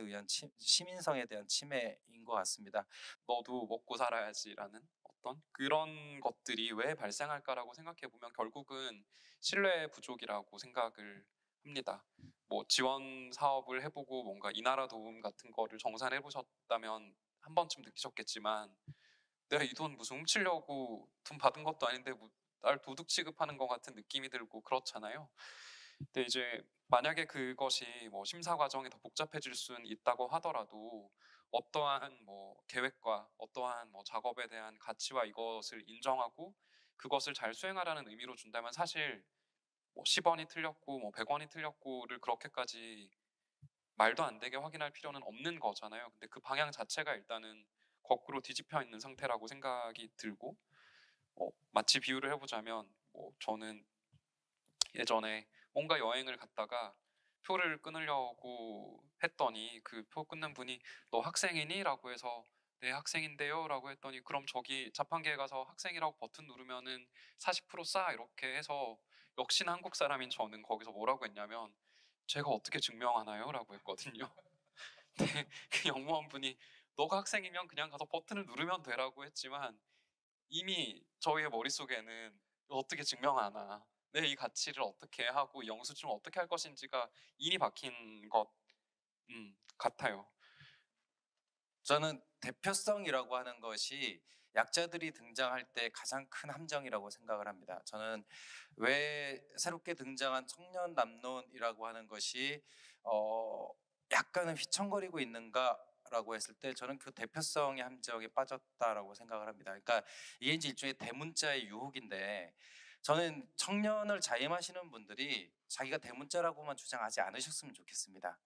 대한 침해인 것 같습니다.
너도 먹고 살아야지라는 어떤 그런 것들이 왜 발생할까라고 생각해 보면 결국은 신뢰 부족이라고 생각을 합니다. 뭐 지원 사업을 해보고 뭔가 이 나라 도움 같은 거를 정산해 보셨다면 한 번쯤 느끼셨겠지만, 내가 이 돈 무슨 훔치려고 돈 받은 것도 아닌데 뭐 날 도둑 취급하는 것 같은 느낌이 들고 그렇잖아요. 근데 이제 만약에 그것이 뭐 심사 과정이 더 복잡해질 수는 있다고 하더라도 어떠한 뭐 계획과 어떠한 뭐 작업에 대한 가치와 이것을 인정하고 그것을 잘 수행하라는 의미로 준다면 사실 뭐 10원이 틀렸고 뭐 100원이 틀렸고를 그렇게까지 말도 안 되게 확인할 필요는 없는 거잖아요. 근데 그 방향 자체가 일단은 거꾸로 뒤집혀 있는 상태라고 생각이 들고, 마치 비유를 해보자면 저는 예전에 뭔가 여행을 갔다가 표를 끊으려고 했더니 그 표 끊는 분이 너 학생이니? 라고 해서 네 학생인데요 라고 했더니 그럼 저기 자판기에 가서 학생이라고 버튼 누르면은 40% 싸 이렇게 해서, 역시나 한국 사람인 저는 거기서 뭐라고 했냐면 제가 어떻게 증명하나요? 라고 했거든요. 근데 그 영무원분이 너가 학생이면 그냥 가서 버튼을 누르면 되라고 했지만 이미 저희의 머릿속에는 어떻게 증명하나, 내 이 가치를 어떻게 하고 영수증을 어떻게 할 것인지가 이미 박힌 것 같아요.
저는 대표성이라고 하는 것이 약자들이 등장할 때 가장 큰 함정이라고 생각을 합니다. 저는 왜 새롭게 등장한 청년 남론이라고 하는 것이 약간은 휘청거리고 있는가라고 했을 때 저는 그 대표성의 함정에 빠졌다라고 생각을 합니다. 그러니까 이게 이제 일종의 대문자의 유혹인데, 저는 청년을 자임하시는 분들이 자기가 대문자라고만 주장하지 않으셨으면 좋겠습니다.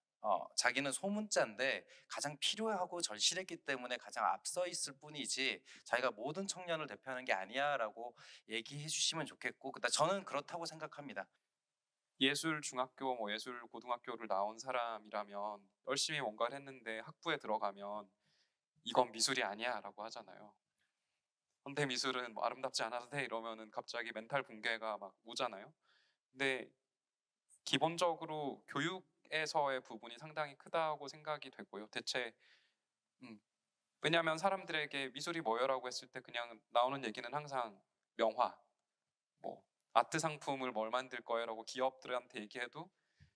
자기는 소문자인데 가장 필요하고 절실했기 때문에 가장 앞서 있을 뿐이지 자기가 모든 청년을 대표하는 게 아니야라고 얘기해 주시면 좋겠고, 그다음 저는 그렇다고 생각합니다.
예술 중학교, 예술 고등학교를 나온 사람이라면 열심히 뭔가를 했는데 학부에 들어가면 이건 미술이 아니야 라고 하잖아요. 현대 미술은 아름답지 않아도 돼 이러면은 갑자기 멘탈 붕괴가 막 오잖아요. 근데 기본적으로 교육에서의 부분이 상당히 크다고 생각이 되고요. 대체 왜냐하면 사람들에게 미술이 뭐여라고 했을 때 그냥 나오는 얘기는 항상 명화, 뭐 아트 상품을 뭘 만들 거예요라고 기업들한테 얘기해도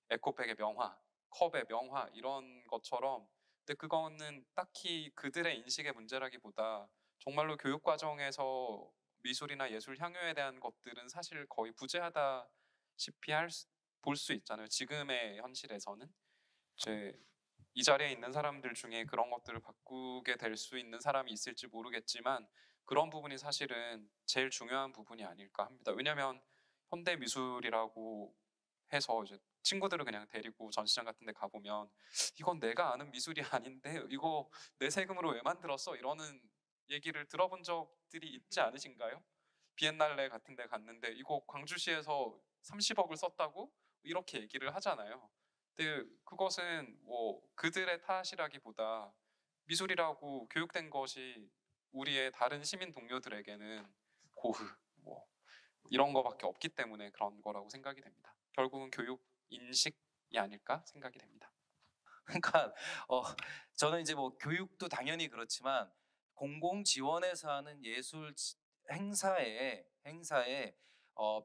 에코백의 명화, 컵의 명화 이런 것처럼, 근데 그거는 딱히 그들의 인식의 문제라기보다 정말로 교육 과정에서 미술이나 예술 향유에 대한 것들은 사실 거의 부재하다시피 볼 수 있잖아요. 지금의 현실에서는 이제 이 자리에 있는 사람들 중에 그런 것들을 바꾸게 될 수 있는 사람이 있을지 모르겠지만 그런 부분이 사실은 제일 중요한 부분이 아닐까 합니다. 왜냐하면 현대 미술이라고 해서 이제 친구들을 그냥 데리고 전시장 같은 데 가보면 이건 내가 아는 미술이 아닌데 이거 내 세금으로 왜 만들었어? 이러는 얘기를 들어본 적들이 있지 않으신가요? 비엔날레 같은 데 갔는데 이거 광주시에서 30억을 썼다고? 이렇게 얘기를 하잖아요. 근데 그것은 그들의 탓이라기보다 미술이라고 교육된 것이 우리의 다른 시민 동료들에게는 고흐 이런 거밖에 없기 때문에 그런 거라고 생각이 됩니다. 결국은 교육 인식이 아닐까 생각이 됩니다.
그러니까 저는 이제 교육도 당연히 그렇지만 공공 지원에서 하는 예술 행사에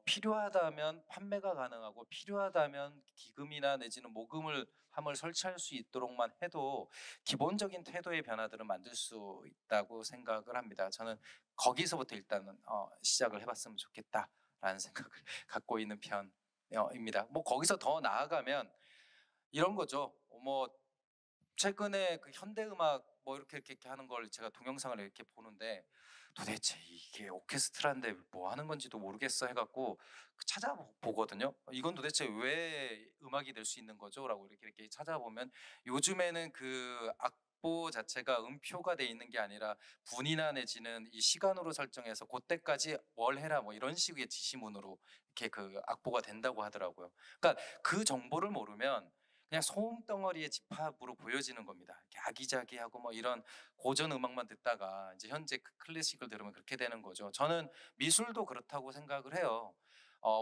필요하다면 판매가 가능하고 필요하다면 기금이나 내지는 모금을 함을 설치할 수 있도록만 해도 기본적인 태도의 변화들은 만들 수 있다고 생각을 합니다. 저는 거기서부터 일단은 시작을 해봤으면 좋겠다라는 생각을 갖고 있는 편입니다. 거기서 더 나아가면 이런 거죠. 최근에 그 현대 음악 이렇게 하는 걸 제가 동영상을 이렇게 보는데 도대체 이게 오케스트라인데 뭐 하는 건지도 모르겠어 해갖고 찾아보거든요. 이건 도대체 왜 음악이 될 수 있는 거죠?라고 이렇게 찾아보면 요즘에는 그 악보 자체가 음표가 돼 있는 게 아니라 분이나 내지는 이 시간으로 설정해서 그때까지 뭘 해라 이런 식의 지시문으로 이렇게 그 악보가 된다고 하더라고요. 그러니까 그 정보를 모르면 그냥 소음 덩어리의 집합으로 보여지는 겁니다. 이렇게 아기자기하고 이런 고전 음악만 듣다가 이제 현재 클래식을 들으면 그렇게 되는 거죠. 저는 미술도 그렇다고 생각을 해요.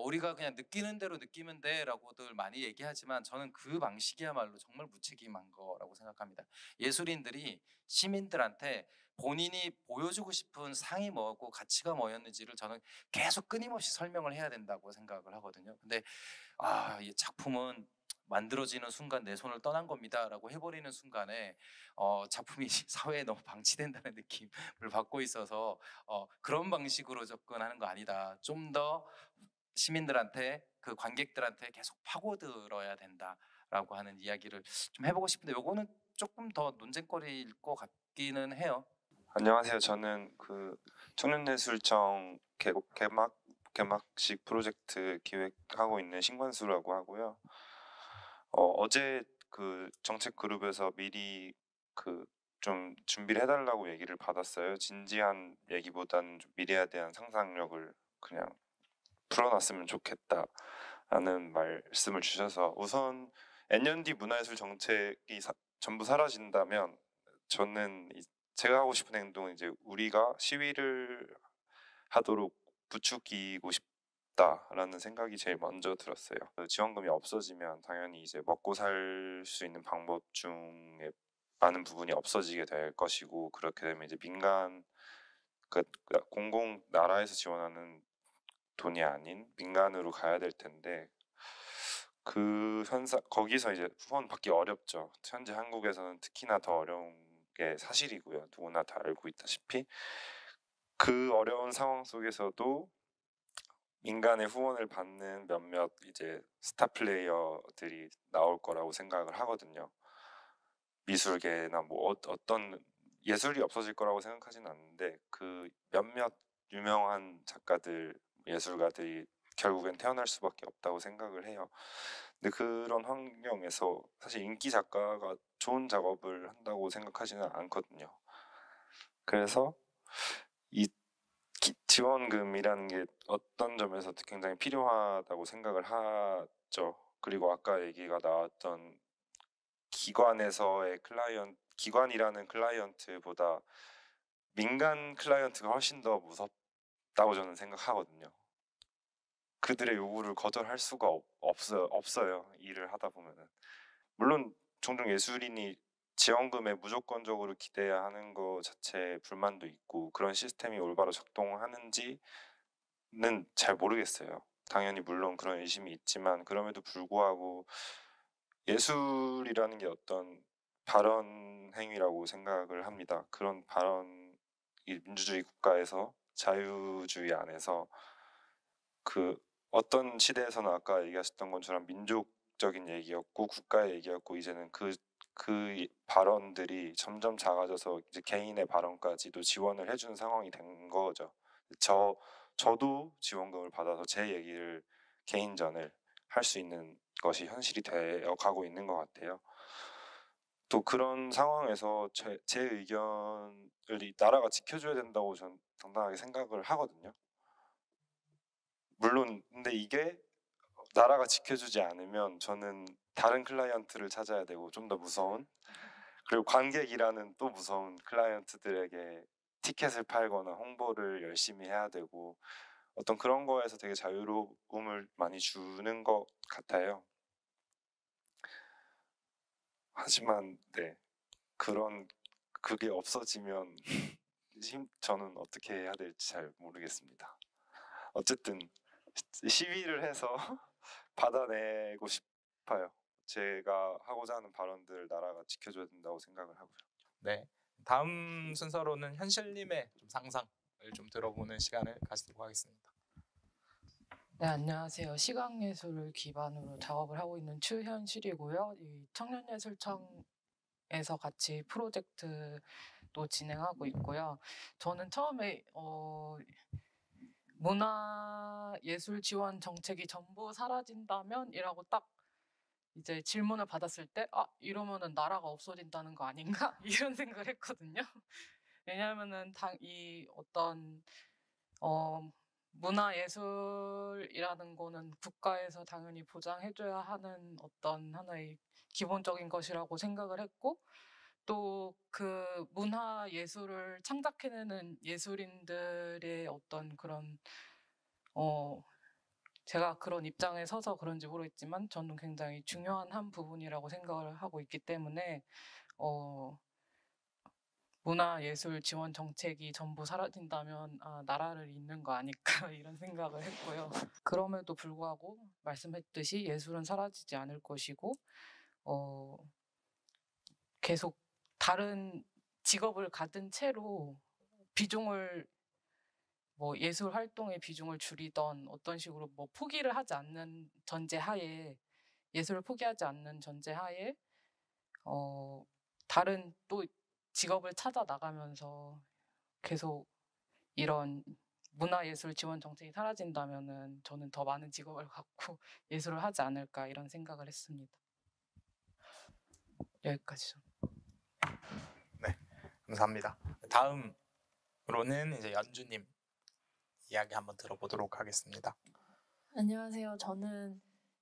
우리가 그냥 느끼는 대로 느끼면 돼라고들 많이 얘기하지만 저는 그 방식이야말로 정말 무책임한 거라고 생각합니다. 예술인들이 시민들한테 본인이 보여주고 싶은 상이 뭐고 가치가 뭐였는지를 저는 계속 끊임없이 설명을 해야 된다고 생각을 하거든요. 근데 이 작품은 만들어지는 순간 내 손을 떠난 겁니다라고 해버리는 순간에 작품이 사회에 너무 방치된다는 느낌을 받고 있어서 그런 방식으로 접근하는 거 아니다. 좀 더 시민들한테 그 관객들한테 계속 파고들어야 된다라고 하는 이야기를 좀 해보고 싶은데 요거는 조금 더 논쟁거리일 것 같기는 해요.
안녕하세요. 저는 그 청년예술청 개막 개막식 프로젝트 기획하고 있는 신관수라고 하고요. 어제 그 정책 그룹에서 미리 그 좀 준비를 해달라고 얘기를 받았어요. 진지한 얘기보다는 좀 미래에 대한 상상력을 그냥 풀어놨으면 좋겠다라는 말씀을 주셔서, 우선 NND 문화예술 정책이 전부 사라진다면 저는 제가 하고 싶은 행동은 이제 우리가 시위를 하도록 부추기고 싶다라는 생각이 제일 먼저 들었어요. 지원금이 없어지면 당연히 이제 먹고 살 수 있는 방법 중에 많은 부분이 없어지게 될 것이고, 그렇게 되면 이제 민간 공공 나라에서 지원하는 돈이 아닌 민간으로 가야 될 텐데, 그 거기서 이제 후원 받기 어렵죠. 현재 한국에서는 특히나 더 어려운 게 사실이고요. 누구나 다 알고 있다시피. 그 어려운 상황 속에서도 민간의 후원을 받는 몇몇 이제 스타 플레이어들이 나올 거라고 생각을 하거든요. 미술계나 뭐 어떤 예술이 없어질 거라고 생각하지는 않는데, 그 몇몇 유명한 작가들, 예술가들이 결국엔 태어날 수밖에 없다고 생각을 해요. 근데 그런 환경에서 사실 인기 작가가 좋은 작업을 한다고 생각하지는 않거든요. 그래서 이 지원금이라는 게 어떤 점에서 굉장히 필요하다고 생각을 하죠. 그리고 아까 얘기가 나왔던 기관에서의 기관이라는 클라이언트보다 민간 클라이언트가 훨씬 더 무섭다고 저는 생각하거든요. 그들의 요구를 거절할 수가 없어요. 일을 하다 보면은. 물론 종종 예술인이 지원금에 무조건적으로 기대야 하는 것 자체에 불만도 있고, 그런 시스템이 올바로 작동하는지는 잘 모르겠어요. 당연히 물론 그런 의심이 있지만, 그럼에도 불구하고 예술이라는 게 어떤 발언 행위라고 생각을 합니다. 그런 발언이 민주주의 국가에서, 자유주의 안에서, 그 어떤 시대에서는 아까 얘기하셨던 것처럼 민족적인 얘기였고 국가의 얘기였고, 이제는 그 발언들이 점점 작아져서 이제 개인의 발언까지도 지원을 해주는 상황이 된 거죠. 저도 지원금을 받아서 제 얘기를, 개인전을 할 수 있는 것이 현실이 되어 가고 있는 것 같아요. 또 그런 상황에서 제 의견을 이 나라가 지켜줘야 된다고 전 당당하게 생각을 하거든요. 물론 근데 이게 나라가 지켜주지 않으면 저는 다른 클라이언트를 찾아야 되고, 좀 더 무서운, 그리고 관객이라는 또 무서운 클라이언트들에게 티켓을 팔거나 홍보를 열심히 해야 되고, 어떤 그런 거에서 되게 자유로움을 많이 주는 것 같아요. 하지만 네, 그게 없어지면 저는 어떻게 해야 될지 잘 모르겠습니다. 어쨌든 시위를 해서 받아내고 싶어요. 제가 하고자 하는 발언들 나라가 지켜줘야 된다고 생각을 하고요.
네, 다음 순서로는 현실님의 좀 상상을 좀 들어보는 시간을 가지도록 하겠습니다.
네, 안녕하세요. 시각예술을 기반으로 작업을 하고 있는 추현실이고요. 이 청년예술청에서 같이 프로젝트도 진행하고 있고요. 저는 처음에 문화예술 지원 정책이 전부 사라진다면? 이라고 딱 이제 질문을 받았을 때, 이러면은 나라가 없어진다는 거 아닌가? 이런 생각을 했거든요. 왜냐하면은 이 어떤 문화예술이라는 거는 국가에서 당연히 보장해줘야 하는 어떤 하나의 기본적인 것이라고 생각을 했고, 또 그 문화예술을 창작해내는 예술인들의 어떤 그런 제가 그런 입장에 서서 그런지 모르겠지만 저는 굉장히 중요한 한 부분이라고 생각을 하고 있기 때문에 문화예술 지원 정책이 전부 사라진다면 나라를 잇는 거 아닐까 이런 생각을 했고요. 그럼에도 불구하고 말씀했듯이 예술은 사라지지 않을 것이고 계속 다른 직업을 가진 채로 비중을 예술 활동의 비중을 줄이던 어떤 식으로 포기를 하지 않는 전제하에, 예술을 포기하지 않는 전제하에 다른 또 직업을 찾아 나가면서 계속 이런 문화예술 지원 정책이 사라진다면은 저는 더 많은 직업을 갖고 예술을 하지 않을까 이런 생각을 했습니다. 여기까지죠.
감사합니다. 다음으로는 이제 연주님 이야기 한번 들어보도록 하겠습니다.
안녕하세요. 저는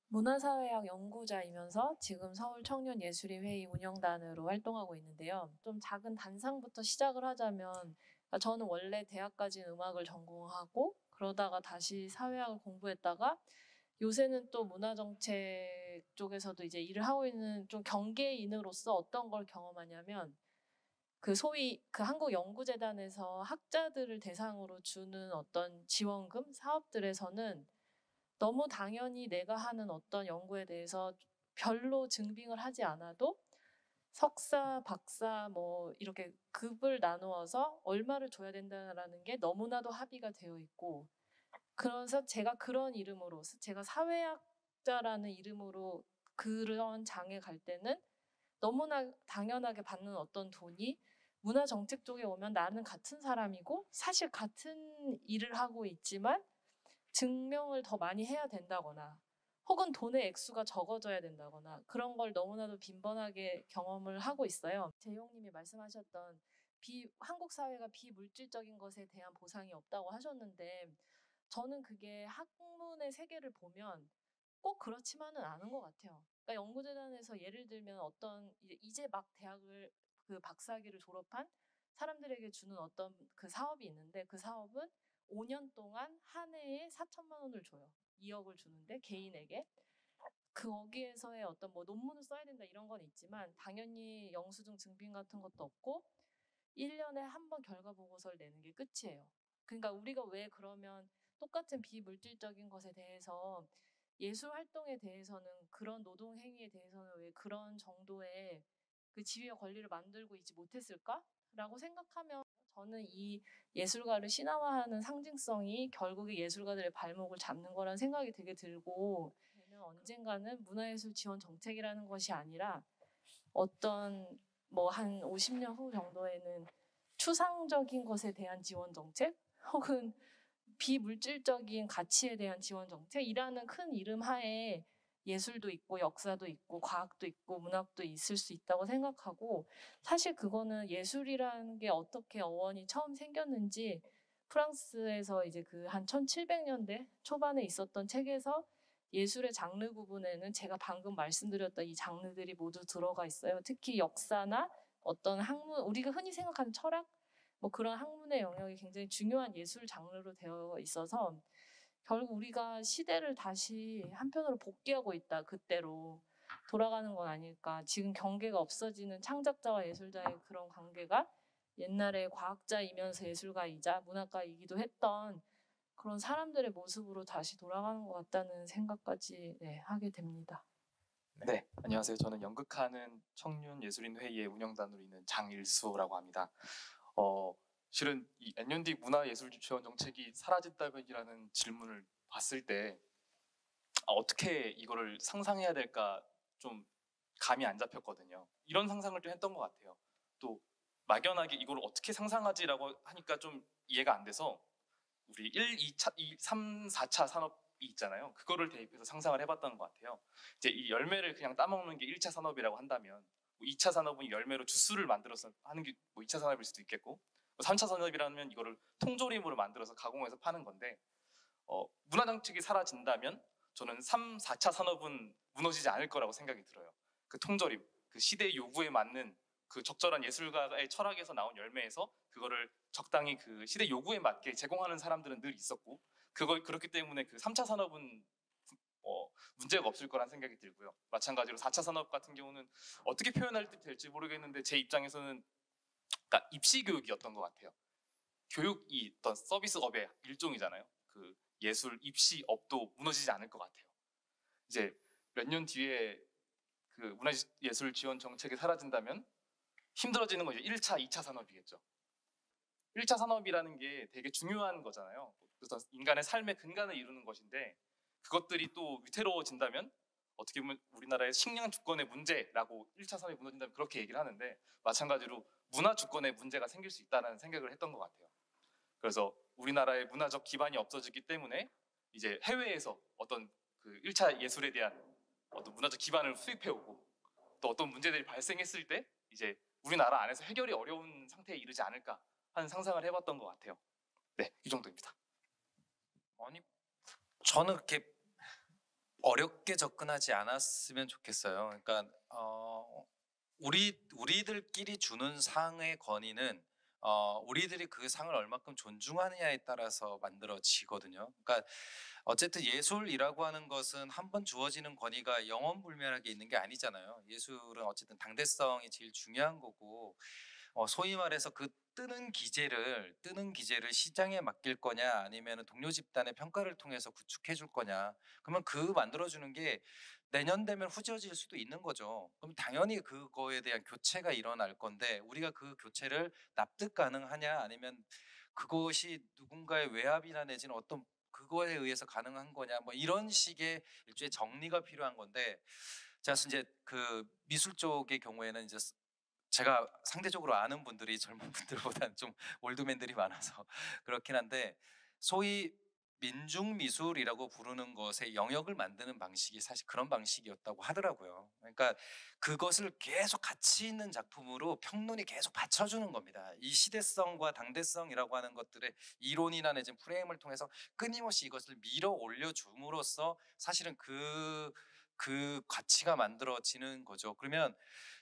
문화사회학 연구자이면서 지금 서울청년예술인회의 운영단으로 활동하고 있는데요. 좀 작은 단상부터 시작을 하자면 그러니까 저는 원래 대학까지는 음악을 전공하고 그러다가 다시 사회학을 공부했다가 요새는 또 문화정책 쪽에서도 이제 일을 하고 있는 좀 경계인으로서 어떤 걸 경험하냐면 그 소위 그 한국연구재단에서 학자들을 대상으로 주는 어떤 지원금 사업들에서는 너무 당연히 내가 하는 어떤 연구에 대해서 별로 증빙을 하지 않아도 석사, 박사 뭐 이렇게 급을 나누어서 얼마를 줘야 된다라는 게 너무나도 합의가 되어 있고 그래서 제가 그런 이름으로 제가 사회학자라는 이름으로 그런 장에 갈 때는 너무나 당연하게 받는 어떤 돈이 문화정책 쪽에 오면 나는 같은 사람이고 사실 같은 일을 하고 있지만 증명을 더 많이 해야 된다거나 혹은 돈의 액수가 적어져야 된다거나 그런 걸 너무나도 빈번하게 경험을 하고 있어요. 재용님이 말씀하셨던 한국 사회가 비물질적인 것에 대한 보상이 없다고 하셨는데 저는 그게 학문의 세계를 보면 꼭 그렇지만은 않은 것 같아요. 그러니까 연구재단에서 예를 들면 어떤 이제 막 대학을 그 박사학위를 졸업한 사람들에게 주는 어떤 그 사업이 있는데 그 사업은 5년 동안 한 해에 4천만 원을 줘요. 2억을 주는데 개인에게 거기에서의 어떤 뭐 논문을 써야 된다 이런 건 있지만 당연히 영수증 증빙 같은 것도 없고 1년에 한 번 결과 보고서를 내는 게 끝이에요. 그러니까 우리가 왜 그러면 똑같은 비물질적인 것에 대해서 예술 활동에 대해서는 그런 노동 행위에 대해서는 왜 그런 정도의 그 지위와 권리를 만들고 있지 못했을까라고 생각하면 저는 이 예술가를 신화화하는 상징성이 결국에 예술가들의 발목을 잡는 거라는 생각이 되게 들고 언젠가는 문화예술 지원 정책이라는 것이 아니라 어떤 뭐 한 50년 후 정도에는 추상적인 것에 대한 지원 정책 혹은 비물질적인 가치에 대한 지원 정책이라는 큰 이름 하에 예술도 있고 역사도 있고 과학도 있고 문학도 있을 수 있다고 생각하고 사실 그거는 예술이라는 게 어떻게 어원이 처음 생겼는지 프랑스에서 이제 그 한 1700년대 초반에 있었던 책에서 예술의 장르 구분에는 제가 방금 말씀드렸던 이 장르들이 모두 들어가 있어요. 특히 역사나 어떤 학문, 우리가 흔히 생각하는 철학, 뭐 그런 학문의 영역이 굉장히 중요한 예술 장르로 되어 있어서 결국 우리가 시대를 다시 한편으로 복귀하고 있다. 그때로 돌아가는 건 아닐까. 지금 경계가 없어지는 창작자와 예술자의 그런 관계가 옛날에 과학자이면서 예술가이자 문학가이기도 했던 그런 사람들의 모습으로 다시 돌아가는 것 같다는 생각까지 하게 됩니다.
네, 안녕하세요. 저는 연극하는 청년예술인회의의 운영단으로 있는 장일수라고 합니다. 실은 이 NND 문화예술지원 정책이 사라진다면이라는 질문을 봤을 때 어떻게 이거를 상상해야 될까 좀 감이 안 잡혔거든요. 이런 상상을 좀 했던 것 같아요. 또 막연하게 이걸 어떻게 상상하지라고 하니까 좀 이해가 안 돼서 우리 1, 2차, 3, 4차 산업이 있잖아요. 그거를 대입해서 상상을 해봤던 것 같아요. 이제 이 열매를 그냥 따먹는 게 1차 산업이라고 한다면 2차 산업은 열매로 주스를 만들어서 하는 게 2차 산업일 수도 있겠고 3차 산업이라면 이거를 통조림으로 만들어서 가공해서 파는 건데 문화정책이 사라진다면 저는 3, 4차 산업은 무너지지 않을 거라고 생각이 들어요. 그 통조림, 그 시대 요구에 맞는 그 적절한 예술가의 철학에서 나온 열매에서 그거를 적당히 그 시대 요구에 맞게 제공하는 사람들은 늘 있었고 그렇기 때문에 그 3차 산업은 문제가 없을 거란 생각이 들고요. 마찬가지로 4차 산업 같은 경우는 어떻게 표현할 때 될지 모르겠는데 제 입장에서는 그러니까 입시 교육이었던 것 같아요. 교육이 어떤 서비스업의 일종이잖아요. 그 예술 입시업도 무너지지 않을 것 같아요. 이제 몇 년 뒤에 그 문화예술 지원 정책이 사라진다면 힘들어지는 건 이제 1차, 2차 산업이겠죠. 1차 산업이라는 게 되게 중요한 거잖아요. 그래서 인간의 삶의 근간을 이루는 것인데 그것들이 또 위태로워진다면 어떻게 보면 우리나라의 식량 주권의 문제라고 1차 산업이 무너진다면 그렇게 얘기를 하는데 마찬가지로 문화 주권의 문제가 생길 수 있다는 생각을 했던 것 같아요. 그래서 우리나라의 문화적 기반이 없어지기 때문에 이제 해외에서 어떤 그 1차 예술에 대한 어떤 문화적 기반을 수입해오고 또 어떤 문제들이 발생했을 때 이제 우리나라 안에서 해결이 어려운 상태에 이르지 않을까 하는 상상을 해봤던 것 같아요. 네, 이 정도입니다.
아니, 저는 그렇게 어렵게 접근하지 않았으면 좋겠어요. 그러니까 우리들끼리 주는 상의 권위는 우리들이 그 상을 얼마큼 존중하느냐에 따라서 만들어지거든요. 그러니까 어쨌든 예술이라고 하는 것은 한 번 주어지는 권위가 영원불멸하게 있는 게 아니잖아요. 예술은 어쨌든 당대성이 제일 중요한 거고, 소위 말해서 그 뜨는 기제를 시장에 맡길 거냐 아니면 동료 집단의 평가를 통해서 구축해 줄 거냐. 그러면 그 만들어주는 게 내년 되면 후져질 수도 있는 거죠. 그럼 당연히 그거에 대한 교체가 일어날 건데 우리가 그 교체를 납득 가능하냐 아니면 그것이 누군가의 외압이나 내지는 어떤 그거에 의해서 가능한 거냐 뭐 이런 식의 일종의 정리가 필요한 건데 제가 이제 그 미술 쪽의 경우에는 이제 제가 상대적으로 아는 분들이 젊은 분들보다는 좀 올드맨들이 많아서 그렇긴 한데 소위 민중미술이라고 부르는 것의 영역을 만드는 방식이 사실 그런 방식이었다고 하더라고요. 그러니까 그것을 계속 가치 있는 작품으로 평론이 계속 받쳐주는 겁니다. 이 시대성과 당대성이라고 하는 것들의 이론이나 내지는 프레임을 통해서 끊임없이 이것을 밀어 올려줌으로써 사실은 그 가치가 만들어지는 거죠. 그러면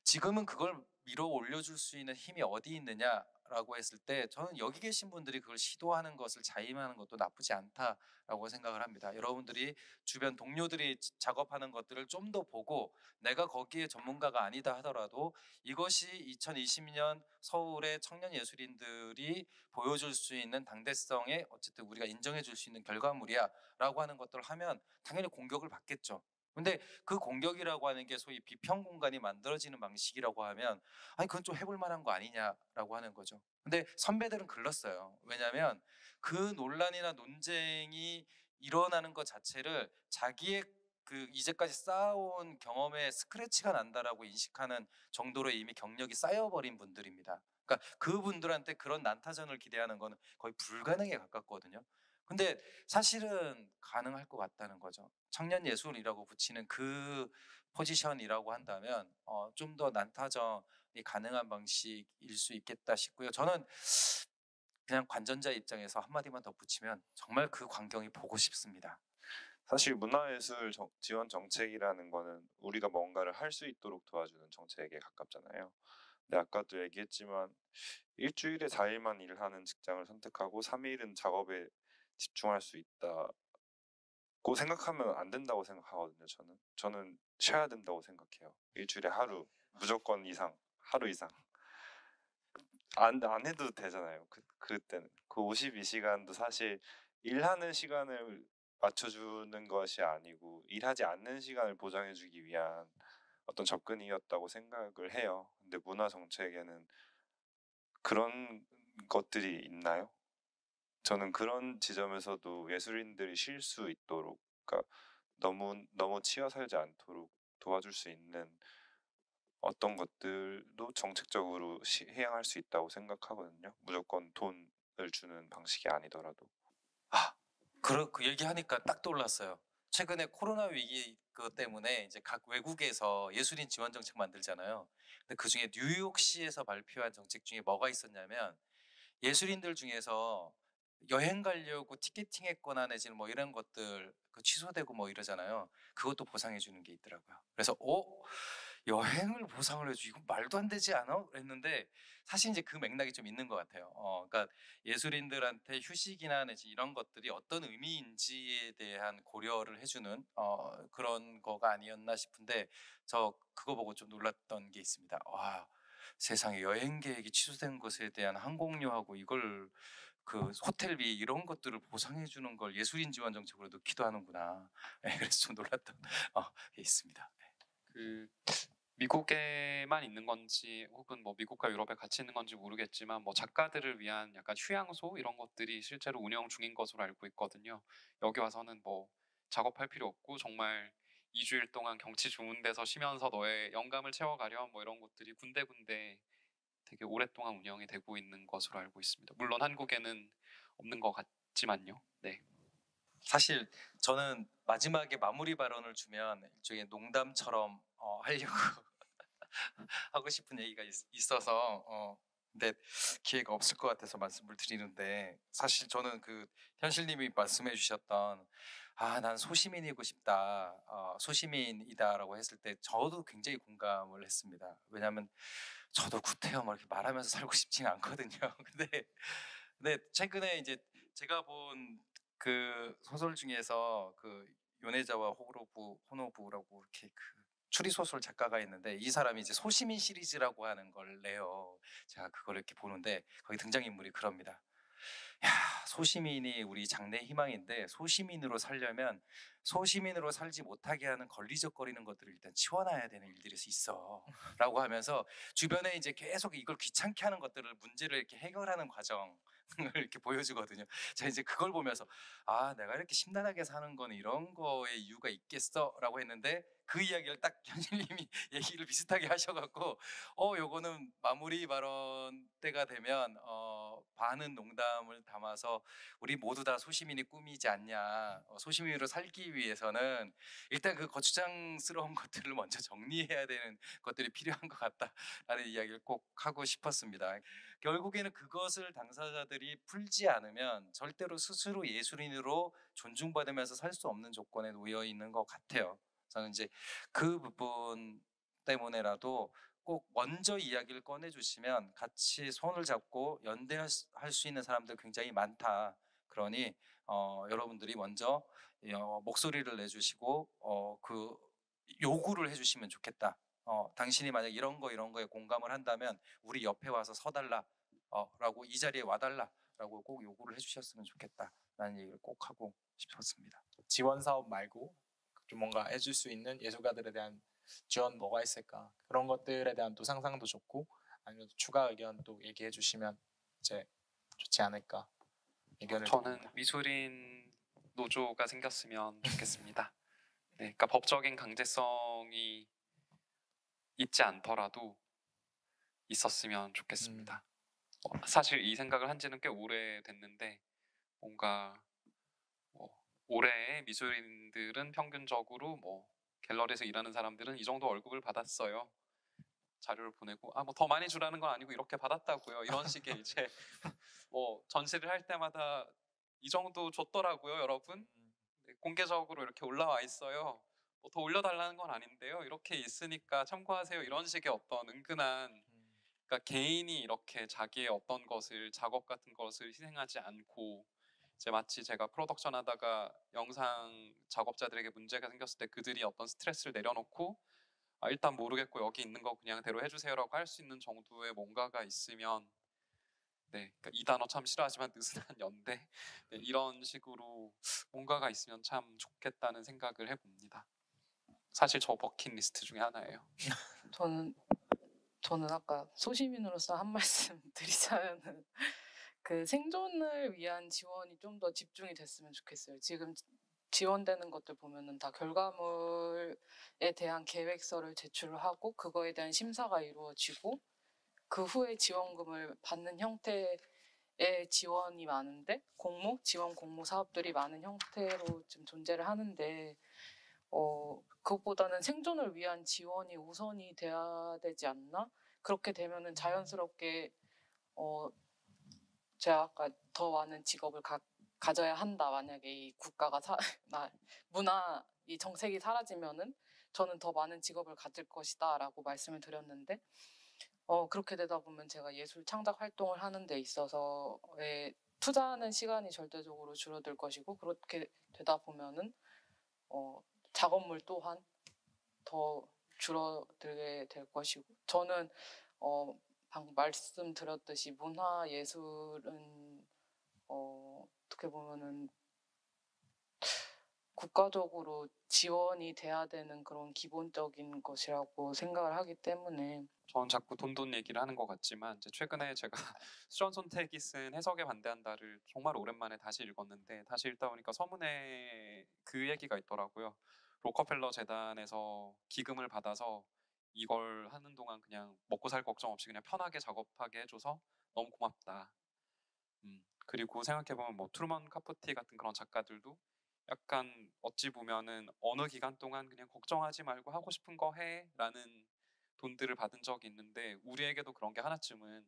지금은 그걸 밀어 올려줄 수 있는 힘이 어디 있느냐라고 했을 때 저는 여기 계신 분들이 그걸 시도하는 것을 자임하는 것도 나쁘지 않다라고 생각을 합니다. 여러분들이 주변 동료들이 작업하는 것들을 좀 더 보고 내가 거기에 전문가가 아니다 하더라도 이것이 2020년 서울의 청년 예술인들이 보여줄 수 있는 당대성에 어쨌든 우리가 인정해 줄 수 있는 결과물이야라고 하는 것들을 하면 당연히 공격을 받겠죠. 근데 그 공격이라고 하는 게 소위 비평 공간이 만들어지는 방식이라고 하면 아니 그건 좀 해볼 만한 거 아니냐라고 하는 거죠. 근데 선배들은 글렀어요. 왜냐하면 그 논란이나 논쟁이 일어나는 것 자체를 자기의 그 이제까지 쌓아온 경험에 스크래치가 난다라고 인식하는 정도로 이미 경력이 쌓여버린 분들입니다. 그러니까 그분들한테 그런 난타전을 기대하는 거는 거의 불가능에 가깝거든요. 근데 사실은 가능할 것 같다는 거죠. 청년 예술이라고 붙이는 그 포지션이라고 한다면 좀 더 난타전이 가능한 방식일 수 있겠다 싶고요. 저는 그냥 관전자 입장에서 한마디만 더 붙이면 정말 그 광경이 보고 싶습니다.
사실 문화예술 지원 정책이라는 거는 우리가 뭔가를 할 수 있도록 도와주는 정책에 가깝잖아요. 근데 아까도 얘기했지만 일주일에 4일만 일하는 직장을 선택하고 3일은 작업에 집중할 수 있다고 생각하면 안 된다고 생각하거든요. 저는 쉬어야 된다고 생각해요. 일주일에 하루 무조건 이상, 하루 이상 안 해도 되잖아요. 그때는 그 52시간도 사실 일하는 시간을 맞춰주는 것이 아니고 일하지 않는 시간을 보장해주기 위한 어떤 접근이었다고 생각을 해요. 근데 문화 정책에는 그런 것들이 있나요? 저는 그런 지점에서도 예술인들이 쉴 수 있도록, 그러니까 너무 치여 살지 않도록 도와줄 수 있는 어떤 것들도 정책적으로 해양할 수 있다고 생각하거든요. 무조건 돈을 주는 방식이 아니더라도.
그 얘기하니까 딱 떠올랐어요. 최근에 코로나 위기 때문에 이제 각 외국에서 예술인 지원 정책 만들잖아요. 근데 그 중에 뉴욕시에서 발표한 정책 중에 뭐가 있었냐면 예술인들 중에서 여행 가려고 티켓팅했거나 내지는 뭐 이런 것들 취소되고 뭐 이러잖아요. 그것도 보상해 주는 게 있더라고요. 그래서 여행을 보상을 해주 이거 말도 안 되지 않아? 그랬는데 사실 이제 그 맥락이 좀 있는 것 같아요. 그러니까 예술인들한테 휴식이나 내지 이런 것들이 어떤 의미인지에 대한 고려를 해주는 그런 거가 아니었나 싶은데 저 그거 보고 좀 놀랐던 게 있습니다. 와, 세상에 여행 계획이 취소된 것에 대한 항공료하고 이걸 그 호텔비 이런 것들을 보상해 주는 걸 예술인 지원 정책으로 넣기도 하는구나. 그래서 좀 놀랐던 게 있습니다.
그 미국에만 있는 건지 혹은 뭐 미국과 유럽에 같이 있는 건지 모르겠지만 뭐 작가들을 위한 약간 휴양소 이런 것들이 실제로 운영 중인 것으로 알고 있거든요. 여기 와서는 뭐 작업할 필요 없고 정말 2주일 동안 경치 좋은 데서 쉬면서 너의 영감을 채워가렴 뭐 이런 것들이 군데군데 되게 오랫동안 운영이 되고 있는 것으로 알고 있습니다. 물론 한국에는 없는 것 같지만요. 네.
사실 저는 마지막에 마무리 발언을 주면 일종의 농담처럼 하려고 하고 싶은 얘기가 있어서 근데 기회가 없을 것 같아서 말씀을 드리는데, 사실 저는 그 현실님이 말씀해 주셨던 난 소시민이고 싶다, 소시민이다라고 했을 때 저도 굉장히 공감을 했습니다. 왜냐하면 저도 구태여 막 이렇게 말하면서 살고 싶지는 않거든요. 근데 최근에 이제 제가 본 그 소설 중에서 그 요네자와 호노부라고 이렇게 그 추리 소설 작가가 있는데, 이 사람이 이제 소시민 시리즈라고 하는 걸 내요. 제가 그걸 이렇게 보는데 거기 등장인물이 그럽니다. 야, 소시민이 우리 장래의 희망인데 소시민으로 살려면 소시민으로 살지 못하게 하는 걸리적거리는 것들을 일단 치워놔야 되는 일들이 있어 라고 하면서 주변에 이제 계속 이걸 귀찮게 하는 것들을, 문제를 이렇게 해결하는 과정을 이렇게 보여주거든요. 제가 이제 그걸 보면서 내가 이렇게 심란하게 사는 건 이런 거에 이유가 있겠어 라고 했는데, 그 이야기를 딱 현실님이 얘기를 비슷하게 하셔갖고 요거는 마무리 발언 때가 되면 반은 농담을 담아서 우리 모두 다 소시민이 꿈이지 않냐, 소시민으로 살기 위해서는 일단 그 거추장스러운 것들을 먼저 정리해야 되는 것들이 필요한 것 같다라는 이야기를 꼭 하고 싶었습니다. 결국에는 그것을 당사자들이 풀지 않으면 절대로 스스로 예술인으로 존중받으면서 살 수 없는 조건에 놓여 있는 것 같아요. 저는 이제 그 부분 때문에라도 꼭 먼저 이야기를 꺼내주시면 같이 손을 잡고 연대할 수 있는 사람들 굉장히 많다. 그러니 여러분들이 먼저 목소리를 내주시고 그 요구를 해주시면 좋겠다. 당신이 만약 이런 거에 공감을 한다면 우리 옆에 와서 서달라, 라고, 이 자리에 와달라라고 꼭 요구를 해주셨으면 좋겠다라는 얘기를 꼭 하고 싶었습니다.
지원 사업 말고 좀 뭔가 해줄 수 있는 예술가들에 대한 지원 뭐가 있을까, 그런 것들에 대한 또 상상도 좋고, 아니면 추가 의견 또 얘기해 주시면 이제 좋지 않을까 의견을
저는
드립니다.
미술인 노조가 생겼으면 좋겠습니다. 네, 그러니까 법적인 강제성이 있지 않더라도 있었으면 좋겠습니다. 사실 이 생각을 한 지는 꽤 오래됐는데, 뭔가 올해의 미술인들은 평균적으로 갤러리에서 일하는 사람들은 이 정도 월급을 받았어요. 자료를 보내고 더 많이 주라는 건 아니고 이렇게 받았다고요. 이런 식의 이제 전시를 할 때마다 이 정도 줬더라고요, 여러분. 네, 공개적으로 이렇게 올라와 있어요. 더 올려달라는 건 아닌데요. 이렇게 있으니까 참고하세요. 이런 식의 어떤 은근한, 그러니까 개인이 이렇게 자기의 어떤 것을, 작업 같은 것을 희생하지 않고, 이제 마치 제가 프로덕션 하다가 영상 작업자들에게 문제가 생겼을 때 그들이 어떤 스트레스를 내려놓고 일단 모르겠고 여기 있는 거 그냥 대로 해주세요라고 할 수 있는 정도의 뭔가가 있으면, 네, 그러니까 이 단어 참 싫어하지만 느슨한 연대, 네, 이런 식으로 뭔가가 있으면 참 좋겠다는 생각을 해봅니다. 사실 저 버킷리스트 중에 하나예요.
저는 아까 소시민으로서 한 말씀 드리자면은 그 생존을 위한 지원이 좀 더 집중이 됐으면 좋겠어요. 지금 지원되는 것들 보면은 다 결과물에 대한 계획서를 제출을 하고 그거에 대한 심사가 이루어지고 그 후에 지원금을 받는 형태의 지원이 많은데, 지원 공모 사업들이 많은 형태로 지금 존재를 하는데, 그것보다는 생존을 위한 지원이 우선이 돼야 되지 않나? 그렇게 되면은 자연스럽게 제가 아까 더 많은 직업을 가져야 한다, 만약에 이 국가가 이 정책이 사라지면은 저는 더 많은 직업을 가질 것이다 라고 말씀을 드렸는데, 그렇게 되다 보면 제가 예술 창작 활동을 하는 데 있어서의 투자하는 시간이 절대적으로 줄어들 것이고, 그렇게 되다 보면은 작업물 또한 더 줄어들게 될 것이고, 저는 방금 말씀드렸듯이 문화예술은 어떻게 보면은 국가적으로 지원이 돼야 되는 그런 기본적인 것이라고 생각을 하기 때문에.
저는 자꾸 돈 얘기를 하는 것 같지만, 이제 최근에 제가 수전 손택이 쓴 해석에 반대한다를 정말 오랜만에 다시 읽었는데, 다시 읽다 보니까 서문에 그 얘기가 있더라고요. 로커펠러 재단에서 기금을 받아서 이걸 하는 동안 그냥 먹고 살 걱정 없이 그냥 편하게 작업하게 해줘서 너무 고맙다. 그리고 생각해보면 뭐 트루먼 카포티 같은 그런 작가들도 약간 어찌 보면은 어느 기간 동안 그냥 걱정하지 말고 하고 싶은 거 해라는 돈들을 받은 적이 있는데 우리에게도 그런 게 하나쯤은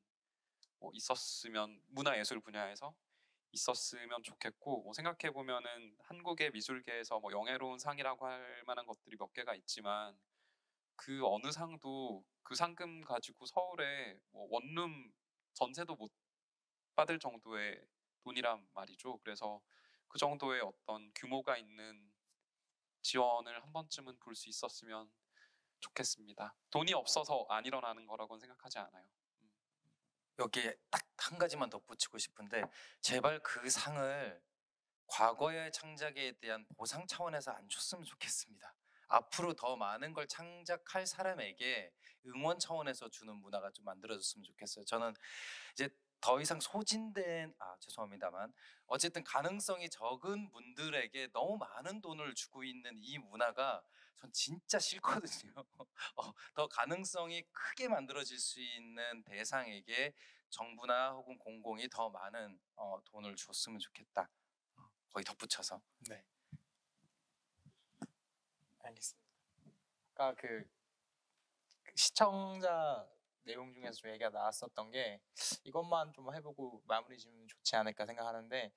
뭐 있었으면 문화예술 분야에서 있었으면 좋겠고 뭐 생각해 보면은 한국의 미술계에서 뭐 영예로운 상이라고 할 만한 것들이 몇 개가 있지만 그 어느 상도 그 상금 가지고 서울에 뭐 원룸 전세도 못 받을 정도의 돈이란 말이죠. 그래서 그 정도의 어떤 규모가 있는 지원을 한 번쯤은 볼 수 있었으면 좋겠습니다. 돈이 없어서 안 일어나는 거라고는 생각하지 않아요.
여기에 딱 한 가지만 덧붙이고 싶은데 제발 그 상을 과거의 창작에 대한 보상 차원에서 안 줬으면 좋겠습니다. 앞으로 더 많은 걸 창작할 사람에게 응원 차원에서 주는 문화가 좀 만들어졌으면 좋겠어요. 저는 이제 더 이상 소진된 죄송합니다만 어쨌든 가능성이 적은 분들에게 너무 많은 돈을 주고 있는 이 문화가 전 진짜 싫거든요. 더 가능성이 크게 만들어질 수 있는 대상에게 정부나 혹은 공공이 더 많은 돈을 줬으면 좋겠다. 거의 덧붙여서.
네, 알겠습니다. 아까 그 시청자 내용 중에서 좀 얘기가 나왔었던 게 이것만 좀 해보고 마무리 지으면 좋지 않을까 생각하는데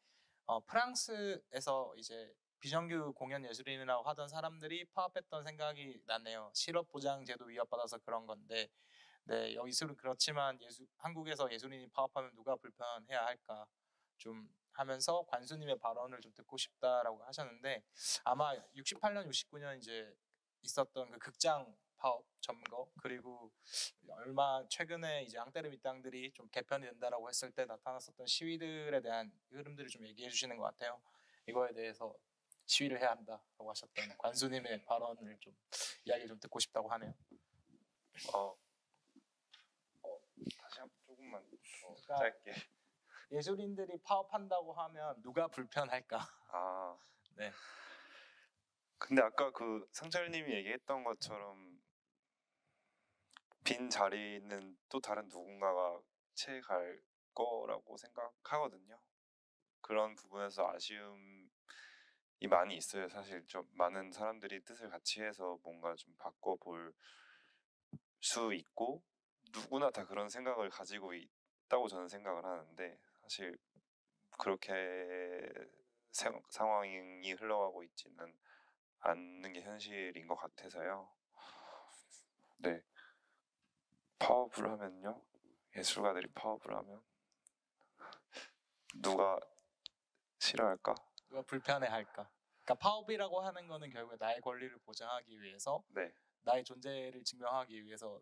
프랑스에서 이제 비정규 공연 예술인이라고 하던 사람들이 파업했던 생각이 나네요. 실업보장 제도 위협받아서 그런 건데 네, 예술은 그렇지만 한국에서 예술인이 파업하면 누가 불편해야 할까 좀 하면서 관수님의 발언을 좀 듣고 싶다라고 하셨는데 아마 68년, 69년 이제 있었던 그 극장 파업 점거 그리고 얼마 최근에 이제 앙테르 밑당들이 좀 개편이 된다라고 했을 때 나타났었던 시위들에 대한 흐름들을 좀 얘기해 주시는 것 같아요. 이거에 대해서 시위를 해야 한다라고 하셨던 관수님의 발언을 좀 이야기를 좀 듣고 싶다고 하네요.
다시 한번 조금만 더
그러니까
짧게.
예술인들이 파업한다고 하면 누가 불편할까?
네. 근데 아까 그 상철님이 얘기했던 것처럼 빈 자리는 또 다른 누군가가 채갈 거라고 생각하거든요. 그런 부분에서 아쉬움이 많이 있어요. 사실 좀 많은 사람들이 뜻을 같이 해서 뭔가 좀 바꿔볼 수 있고 누구나 다 그런 생각을 가지고 있다고 저는 생각을 하는데 사실 그렇게 상황이 흘러가고 있지는 않는 게 현실인 것 같아서요. 네. 파업을 하면요. 예술가들이 파업을 하면 누가 싫어할까?
누가 불편해할까? 그러니까 파업이라고 하는 거는 결국에 나의 권리를 보장하기 위해서
네.
나의 존재를 증명하기 위해서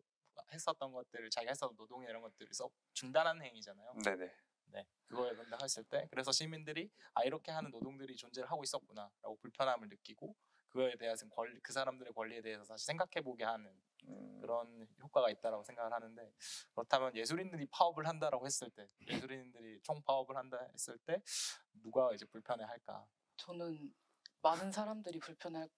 했었던 것들을 자기가 했었던 노동이나 이런 것들을 중단하는 행위잖아요.
네네.
네, 그거에 된다 했을 때 그래서 시민들이 이렇게 하는 노동들이 존재를 하고 있었구나라고 불편함을 느끼고 그거에 대해서 그 사람들의 권리에 대해서 다시 생각해보게 하는 그런 효과가 있다라고 생각을 하는데 그렇다면 예술인들이 파업을 한다라고 했을 때 예술인들이 총파업을 한다 했을 때 누가 이제 불편해할까?
저는 많은 사람들이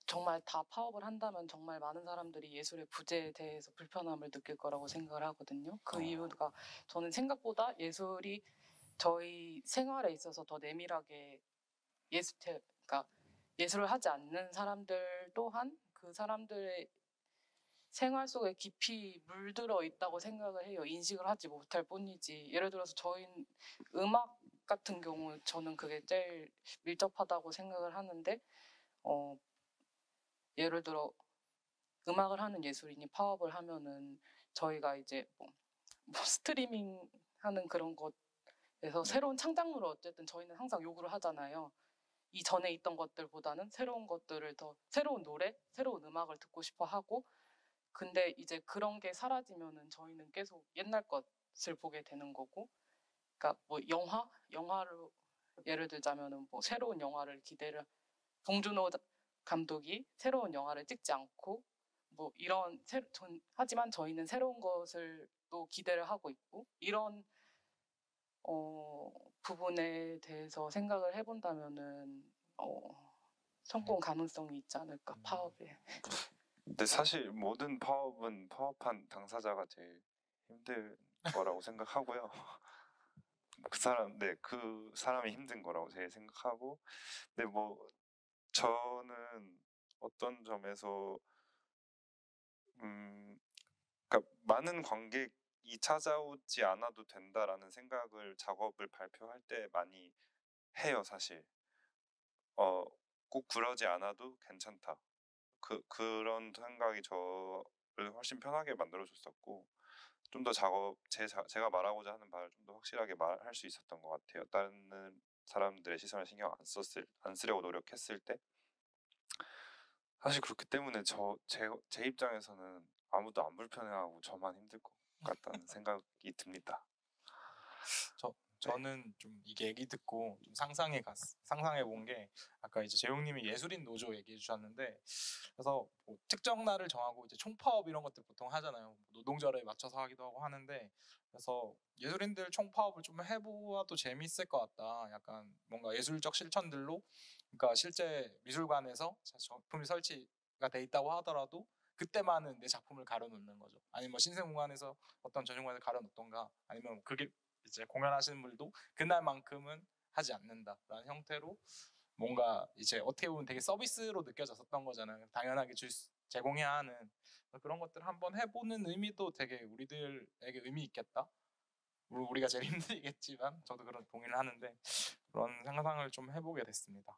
정말 다 파업을 한다면 정말 많은 사람들이 예술의 부재에 대해서 불편함을 느낄 거라고 생각을 하거든요. 그 이유가 저는 생각보다 예술이 저희 생활에 있어서 더 내밀하게 그러니까 예술을 하지 않는 사람들 또한 그 사람들의 생활 속에 깊이 물들어 있다고 생각을 해요. 인식을 하지 못할 뿐이지. 예를 들어서 저희 음악 같은 경우 저는 그게 제일 밀접하다고 생각을 하는데 예를 들어 음악을 하는 예술인이 파업을 하면은 저희가 이제 뭐 스트리밍 하는 그런 것에서 새로운 창작물을 어쨌든 저희는 항상 요구를 하잖아요. 이전에 있던 것들보다는 새로운 것들을 새로운 노래, 새로운 음악을 듣고 싶어 하고 근데 이제 그런 게 사라지면은 저희는 계속 옛날 것을 보게 되는 거고 그러니까 뭐 영화로 예를 들자면은 뭐 새로운 영화를 봉준호 감독이 새로운 영화를 찍지 않고 뭐 하지만 저희는 새로운 것을 또 기대를 하고 있고 이런 부분에 대해서 생각을 해본다면은 성공 가능성이 있지 않을까 파업에.
근데 사실 모든 파업은 파업한 당사자가 제일 힘들 거라고 생각하고요. 그 사람이 힘든 거라고 제가 생각하고, 근데 뭐 저는 어떤 점에서 그러니까 많은 관객이 찾아오지 않아도 된다라는 생각을 작업을 발표할 때 많이 해요, 사실. 꼭 그러지 않아도 괜찮다. 그런 생각이 저를 훨씬 편하게 만들어줬었고, 좀 더 제가 말하고자 하는 바를 좀 더 확실하게 말할 수 있었던 것 같아요. 다른 사람들의 시선을 신경 안 쓰려고 노력했을 때. 사실 그렇기 때문에 제 입장에서는 아무도 안 불편해하고 저만 힘들 것 같다는 생각이 듭니다.
저는 좀 이게 얘기 듣고 좀 상상해 본 게, 아까 이제 재용님이 예술인 노조 얘기해 주셨는데, 그래서 뭐 특정 날을 정하고 이제 총파업 이런 것들 보통 하잖아요. 노동절에 맞춰서 하기도 하고 하는데, 그래서 예술인들 총파업을 좀 해보아도 재밌을 것 같다. 약간 뭔가 예술적 실천들로, 그러니까 실제 미술관에서 작품이 설치가 돼 있다고 하더라도 그때만은 내 작품을 가려놓는 거죠. 아니면 뭐 신생공간에서 어떤 전용관을 가려놓던가, 아니면 그게 이제 공연하시는 분들도 그날만큼은 하지 않는다라는 형태로, 뭔가 이제 어떻게 보면 되게 서비스로 느껴졌었던 거잖아요. 당연하게 제공해야 하는 그런 것들 한번 해보는 의미도 되게 우리들에게 의미 있겠다. 우리가 제일 힘들겠지만 저도 그런 동의를 하는데, 그런 상상을 좀 해보게 됐습니다.